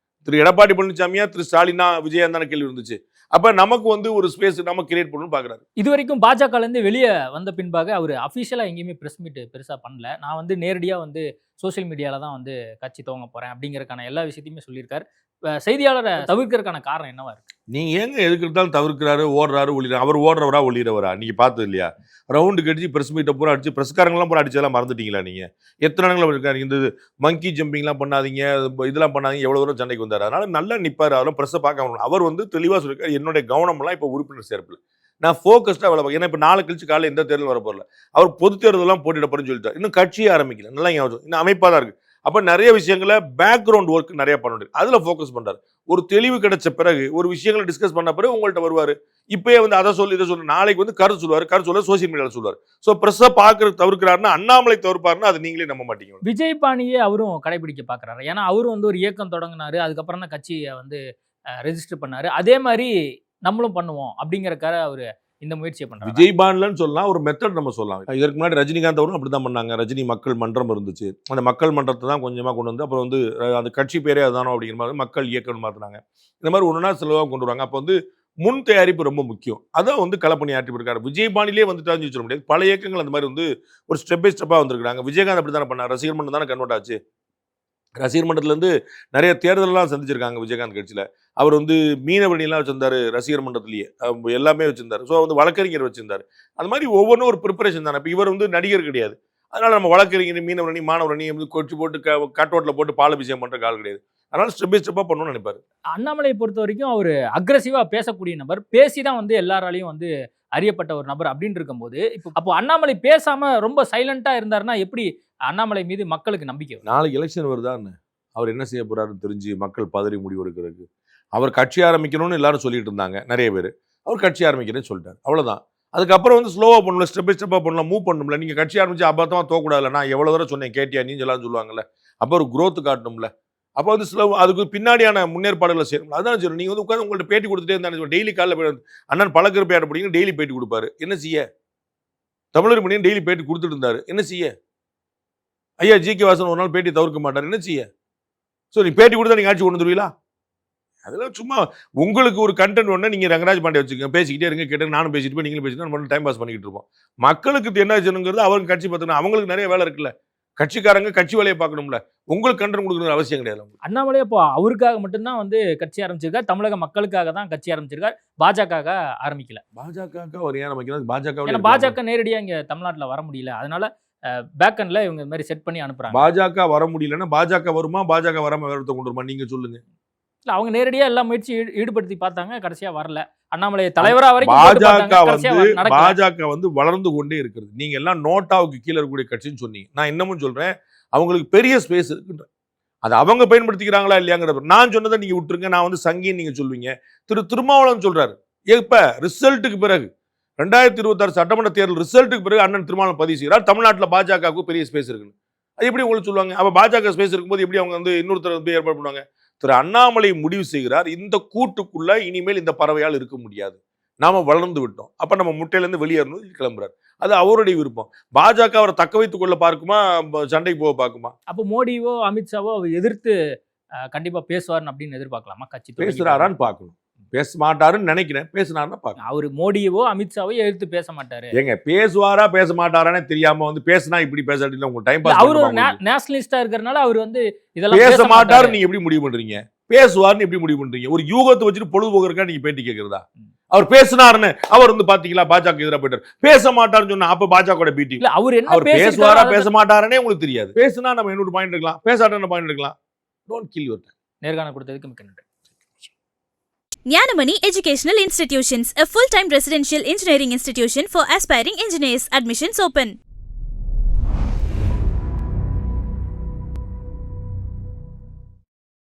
திரு எடப்பாடி பழனிசாமியா, திரு ஸ்டாலினா, விஜயா தானே கேள்வி இருந்துச்சு. அப்ப நமக்கு வந்து ஒரு ஸ்பேஸ் நம்ம கிரியேட் பண்ணணும்னு பாக்குறாரு. இது வரைக்கும் பாஜகல இருந்து வெளியே வந்த பின்பாக அவர் அபிஷியலா எங்கேயுமே பிரஸ் மீட் பெருசா பண்ணல. நான் வந்து நேரடியா வந்து சோசியல் மீடியால தான் வந்து கட்சி துவங்க போறேன் அப்படிங்கறதுக்கான எல்லா விஷயத்தையுமே சொல்லியிருக்காரு. செய்தியாளரை தவிர்க்கிறதுக்கான காரணம் என்னவா இருக்கு? நீங்க ஏங்க எதுக்கு இருந்தாலும் தவிர்க்கிறாரு, ஓடுறாரு, ஒளிறாரு? அவர் ஓடுறவரா ஒளிறவரா? நீங்க பார்த்தது இல்லையா? ரவுண்டு கடிச்சு பிரஸ் மீட்டை பூரா அடிச்சு, பிரஸ்காரங்களாம் பூரா அடிச்சதெல்லாம் மறந்துட்டீங்களா? நீங்க எத்தனை இடங்களும் இருக்காரு. இந்த மங்கி ஜம்பிங்லாம் பண்ணாதீங்க, இதெல்லாம் பண்ணாதீங்க, எவ்வளவு தூரம் சண்டைக்கு வந்தாரு. அதனால நல்லா நிப்பாரு. அவரும் பிரஸ்ஸை பார்க்க அவர் வந்து தெளிவா சொல்லியிருக்காரு. என்னுடைய கவனம்லாம் இப்போ உறுப்பினர் சேர்ப்பில் நான் ஃபோக்கஸ்டாக வேலை பார்க்க. ஏன்னா இப்போ 4 கழிச்சு காலையில் எந்த தேர்தலும் வர போகல. அவர் பொது தேர்தலாம் போட்டியிட போறேன்னு சொல்லிட்டார். இன்னும் கட்சியே ஆரம்பிக்கல. நல்லா ஞாபகம், இன்னும் அமைப்பாக தான் இருக்கு. அப்போ நிறைய விஷயங்களை பேக்ரவுண்ட் ஒர்க் நிறைய பண்ண முடியும். அதில் ஃபோக்கஸ் பண்ணுறாரு. ஒரு தெளிவு கிடைச்ச பிறகு ஒரு விஷயங்களை டிஸ்கஸ் பண்ண பிறகு உங்கள்கிட்ட வருவார். இப்பயே வந்து அதை சொல்லி இதை சொல்லி நாளைக்கு வந்து கருத்து சொல்லுவார். கருத்து சொல்ல சோசியல் மீடியாவில் சொல்லுவார். ஸோ ப்ரெஸ்ஸை பார்க்கறது தவிர்க்கிறாருன்னா அண்ணாமலை தவிர்ப்பாருன்னா அது நீங்களே நம்ப மாட்டீங்க. விஜய் பாணியே அவரும் கடைபிடிக்க பார்க்குறாரு. ஏன்னா அவரும் வந்து ஒரு இயக்கம் தொடங்கினாரு, அதுக்கப்புறம் தான் கட்சியை வந்து ரெஜிஸ்டர் பண்ணாரு. அதே மாதிரி நம்மளும் பண்ணுவோம் அப்படிங்கிறக்காக அவர் இந்த முயற்சியை பண்றாரு. விஜய் பான்லன்னு சொல்லலாம், ஒரு மெத்தட் நம்ம சொல்லலாம். இதற்கு முன்னாடி ரஜினிகாந்த் அவரும் அப்படிதான் பண்ணாங்க. ரஜினி மக்கள் மன்றம் இருந்துச்சு. அந்த மக்கள் மன்றத்தை தான் கொஞ்சமா கொண்டு வந்து அப்புறம் வந்து அந்த கட்சி பேரே அதுதானோ அப்படிங்கிற மாதிரி மக்கள் இயக்கம் மாத்தினாங்க. இந்த மாதிரி ஒன்றுனா செலவாக கொண்டு வருவாங்க. அப்போ வந்து முன் தயாரிப்பு ரொம்ப முக்கியம். அதான் வந்து களப்பணி ஆற்றி இருக்காரு. விஜய் பாணிலே வந்துட்டான்னு சொல்ல முடியாது. பல இயக்கங்கள் அந்த மாதிரி வந்து ஒரு ஸ்டெப் பை ஸ்டெப்பாக வந்திருக்காங்க. விஜயகாந்த் அப்படி தானே பண்ணார். ரசிகர் மன்றம் தானே கன்வெர்ட் ஆச்சு. ரசிகர் மன்றத்துலேருந்து நிறைய தேர்தலெல்லாம் சந்திச்சிருக்காங்க விஜயகாந்த் கட்சியில். அவர் வந்து மீனவணியெல்லாம் வச்சிருந்தாரு ரசிகர் மன்றத்திலேயே, எல்லாமே வச்சிருந்தாரு. ஸோ வந்து வழக்கறிஞர் வச்சிருந்தாரு. அது மாதிரி ஒவ்வொன்றும் ஒரு ப்ரிப்பரேஷன் தானே. இப்போ இவர் வந்து நடிகர் கிடையாது. அதனால நம்ம வழக்கறிஞர் மீனவரணி மாணவரணி வந்து கொச்சு போட்டு கட்டோட்டில் போட்டு பால் அபிஷேகம் பண்ணுற கால் கிடையாது. அதனால ஸ்டெப் பை ஸ்டெப்பாக பண்ணணும்னு நினைப்பாரு. அண்ணாமலையை பொறுத்த வரைக்கும் அவர் அக்ரெசிவாக பேசக்கூடிய நபர், பேசி தான் வந்து எல்லாராலையும் வந்து அறியப்பட்ட ஒரு நபர் அப்படின்னு இருக்கும்போது, இப்போ அப்போ அண்ணாமலை பேசாம ரொம்ப சைலண்டா இருந்தாருன்னா எப்படி அண்ணாமலை மீது மக்களுக்கு நம்பிக்கை வரும்? நாளைக்கு எலெக்ஷன் வருதான்னு அவர் என்ன செய்ய போறாருன்னு தெரிஞ்சு மக்கள் பதறி முடிவு எடுக்கிறதுக்கு அவர் கட்சி ஆரம்பிக்கணும்னு எல்லாரும் சொல்லிட்டு இருந்தாங்க நிறைய பேர். அவர் கட்சி ஆரம்பிக்கிறேன்னு சொல்லிட்டார். அவ்வளோதான். அதுக்கப்புறம் வந்து ஸ்லோவாக பண்ணல, ஸ்டெப் பை ஸ்டெப்பாக பண்ணலாம், மூவ் பண்ணணும்ல. நீங்கள் கட்சி ஆரம்பிச்சு அபத்தமாக தோக்கூடாதுல. நான் எவ்வளோ தூரம் சொன்னேன் கேட்டியா நீ சொல்லலாம்னு சொல்லுவாங்கல்ல. அப்போ ஒரு growth காட்டணும்ல. அப்போ வந்து ஸ்லோ அதுக்கு பின்னாடியான முன்னேற்பாடுகளை செய்யணும். அதான் சொல்லணும். நீங்கள் வந்து உட்காந்து உங்கள்கிட்ட பேட்டி கொடுத்துட்டே இருந்தாலும் டெய்லி காலையில் அண்ணன் பழக்கிற பேட்டை பிடிங்க டெய்லி பேட்டி கொடுப்பாரு. என்ன செய்ய? தமிழர் மணியன் டெய்லி பேட்டி கொடுத்துட்டு இருந்தாரு. என்ன செய்ய? ஐயா ஜி.கே. வாசன் ஒரு நாள் பேட்டி தவிர்க்க மாட்டார். என்ன செய்ய? ஸோ நீ பேட்டி கொடுத்தா நீங்கள் ஆட்சி கொண்டு வந்துருவீங்களா? அதெல்லாம் சும்மா உங்களுக்கு ஒரு கண்டென்ட் ஒன்று நீங்கள் ரங்கராஜ் பாண்டே வச்சுக்கோங்க, பேசிக்கிட்டே இருங்க, கேட்டு நானும் பேசிட்டு போய் நீங்களும் பேசிட்டு நம்ம டைம் பாஸ் பண்ணிக்கிட்டு இருப்போம். மக்களுக்கு என்ன செய்யணுங்கிறது அவருக்கு கட்சி பார்த்துக்கணும். அவங்களுக்கு நிறைய வேலை இருக்குல்ல. கட்சிக்காரங்க கட்சி வேலையை பார்க்கணும்ல. உங்களுக்கு கண்டென்ட் கொடுக்கணும் அவசியம் கிடையாது. அண்ணாமலை இப்போ அவருக்காக மட்டும்தான் வந்து கட்சி ஆரம்பிச்சிருக்கார். தமிழக மக்களுக்காக தான் கட்சி ஆரம்பிச்சிருக்கார். பாஜக ஆரம்பிக்கல. பாஜக அவர் ஏன் ஆரம்பிக்கிறது? பாஜக நேரடியா இங்க தமிழ்நாட்டில் வர முடியல. அதனால பேக்கன்ல இவங்க இந்த மாதிரி செட் பண்ணி அனுப்புறாங்க. பாஜக வர முடியலன்னா பாஜக வருமா? பாஜக வராம வேறத்தை கொண்டு வருமா? நீங்க சொல்லுங்க. இல்ல அவங்க நேரடியா எல்லா முயற்சியும் ஈடுபடுத்தி பார்த்தாங்க, கடைசியா வரல. அண்ணாமலை தலைவரா வரைக்கும் பாஜக வந்து வளர்ந்து கொண்டே இருக்கிறது. நீங்க எல்லாம் நோட்டாவுக்கு கீழே இருக்கக்கூடிய கட்சின்னு சொன்னீங்க. நான் இன்னமும் சொல்றேன், அவங்களுக்கு பெரிய ஸ்பேஸ் இருக்குன்ற அதை அவங்க பயன்படுத்திக்கிறாங்களா இல்லையாங்கிற நான் சொன்னதை நீங்க விட்டுருங்க. நான் வந்து சங்கின்னு நீங்க சொல்வீங்க. திருமாவளவன் சொல்றாரு இப்ப ரிசல்ட்டுக்கு பிறகு 2026 சட்டமன்ற தேர்தல் ரிசல்ட்டுக்கு பிறகு அண்ணன் திருமாவளவன் பதிவு செய்கிறார் தமிழ்நாட்டில் பாஜகவுக்கு பெரிய ஸ்பேஸ் இருக்குன்னு. அது எப்படி உங்களுக்கு சொல்லுவாங்க? அப்ப பாஜக ஸ்பேஸ் இருக்கும்போது எப்படி அவங்க வந்து இன்னொருத்தர் வந்து ஏற்பாடு பண்ணுவாங்க? திரு அண்ணாமலை முடிவு செய்கிறார், இந்த கூட்டுக்குள்ள இனிமேல் இந்த பறவையால் இருக்க முடியாது, நாம வளர்ந்து விட்டோம், அப்ப நம்ம முட்டையிலேருந்து வெளியேறணும் கிளம்புறாரு. அது அவருடைய விருப்பம். பாஜக அவரை தக்க வைத்துக் கொள்ள பார்க்குமா, சண்டைக்கு போக பார்க்குமா? அப்போ மோடியோ அமித்ஷாவோ அவர் எதிர்த்து கண்டிப்பா பேசுவார்னு அப்படின்னு எதிர்பார்க்கலாமா? கட்சி பேசுறாரான்னு பார்க்கணும். பேச மாட்டாருன்னு நினைக்கிறேன். பேசினாருன்னா பார்க்கணும். அவரு மோடியவோ அமித்ஷாவோ எதிர்த்து பேச மாட்டாரு. ஏங்க பேசுவாரா பேச மாட்டாரானே தெரியாம வந்து பேசினா இப்படி பேசாட்டில உங்களுக்கு டைம் பாஸ். அவர் ஒரு நேஷனலிஸ்டா இருக்கறனால அவர் வந்து இதெல்லாம் பேச மாட்டாரு. நீங்க எப்படி முடிவு பண்றீங்க? பேசுவார்னு எப்படி முடிவு பண்றீங்க? ஒரு யூகத்தை வச்சுட்டு பொழுதுபோக்குறதுக்கா நீங்க பேட்டி கேட்கறதா? அவர் பேசினாருன்னு அவர் வந்து பாத்தீங்களா பாஜக எதிராக போயிட்டார். பேச மாட்டாருன்னு சொன்னா அப்ப பாஜக பீட்டி. அவர் என்ன பேசுவாரா பேச மாட்டாருன்னே உங்களுக்கு தெரியாது. பேசினா நம்ம இன்னொரு பாயிண்ட் எடுக்கலாம், பேசாட்ட என்ன பாயிண்ட் எடுக்கலாம். Don't kill your time. நேர்காணல் கொடுத்ததுக்கு மிக்க நன்றி. Jnanamani Educational Institutions, a full-time residential engineering institution for aspiring engineers. Admissions open.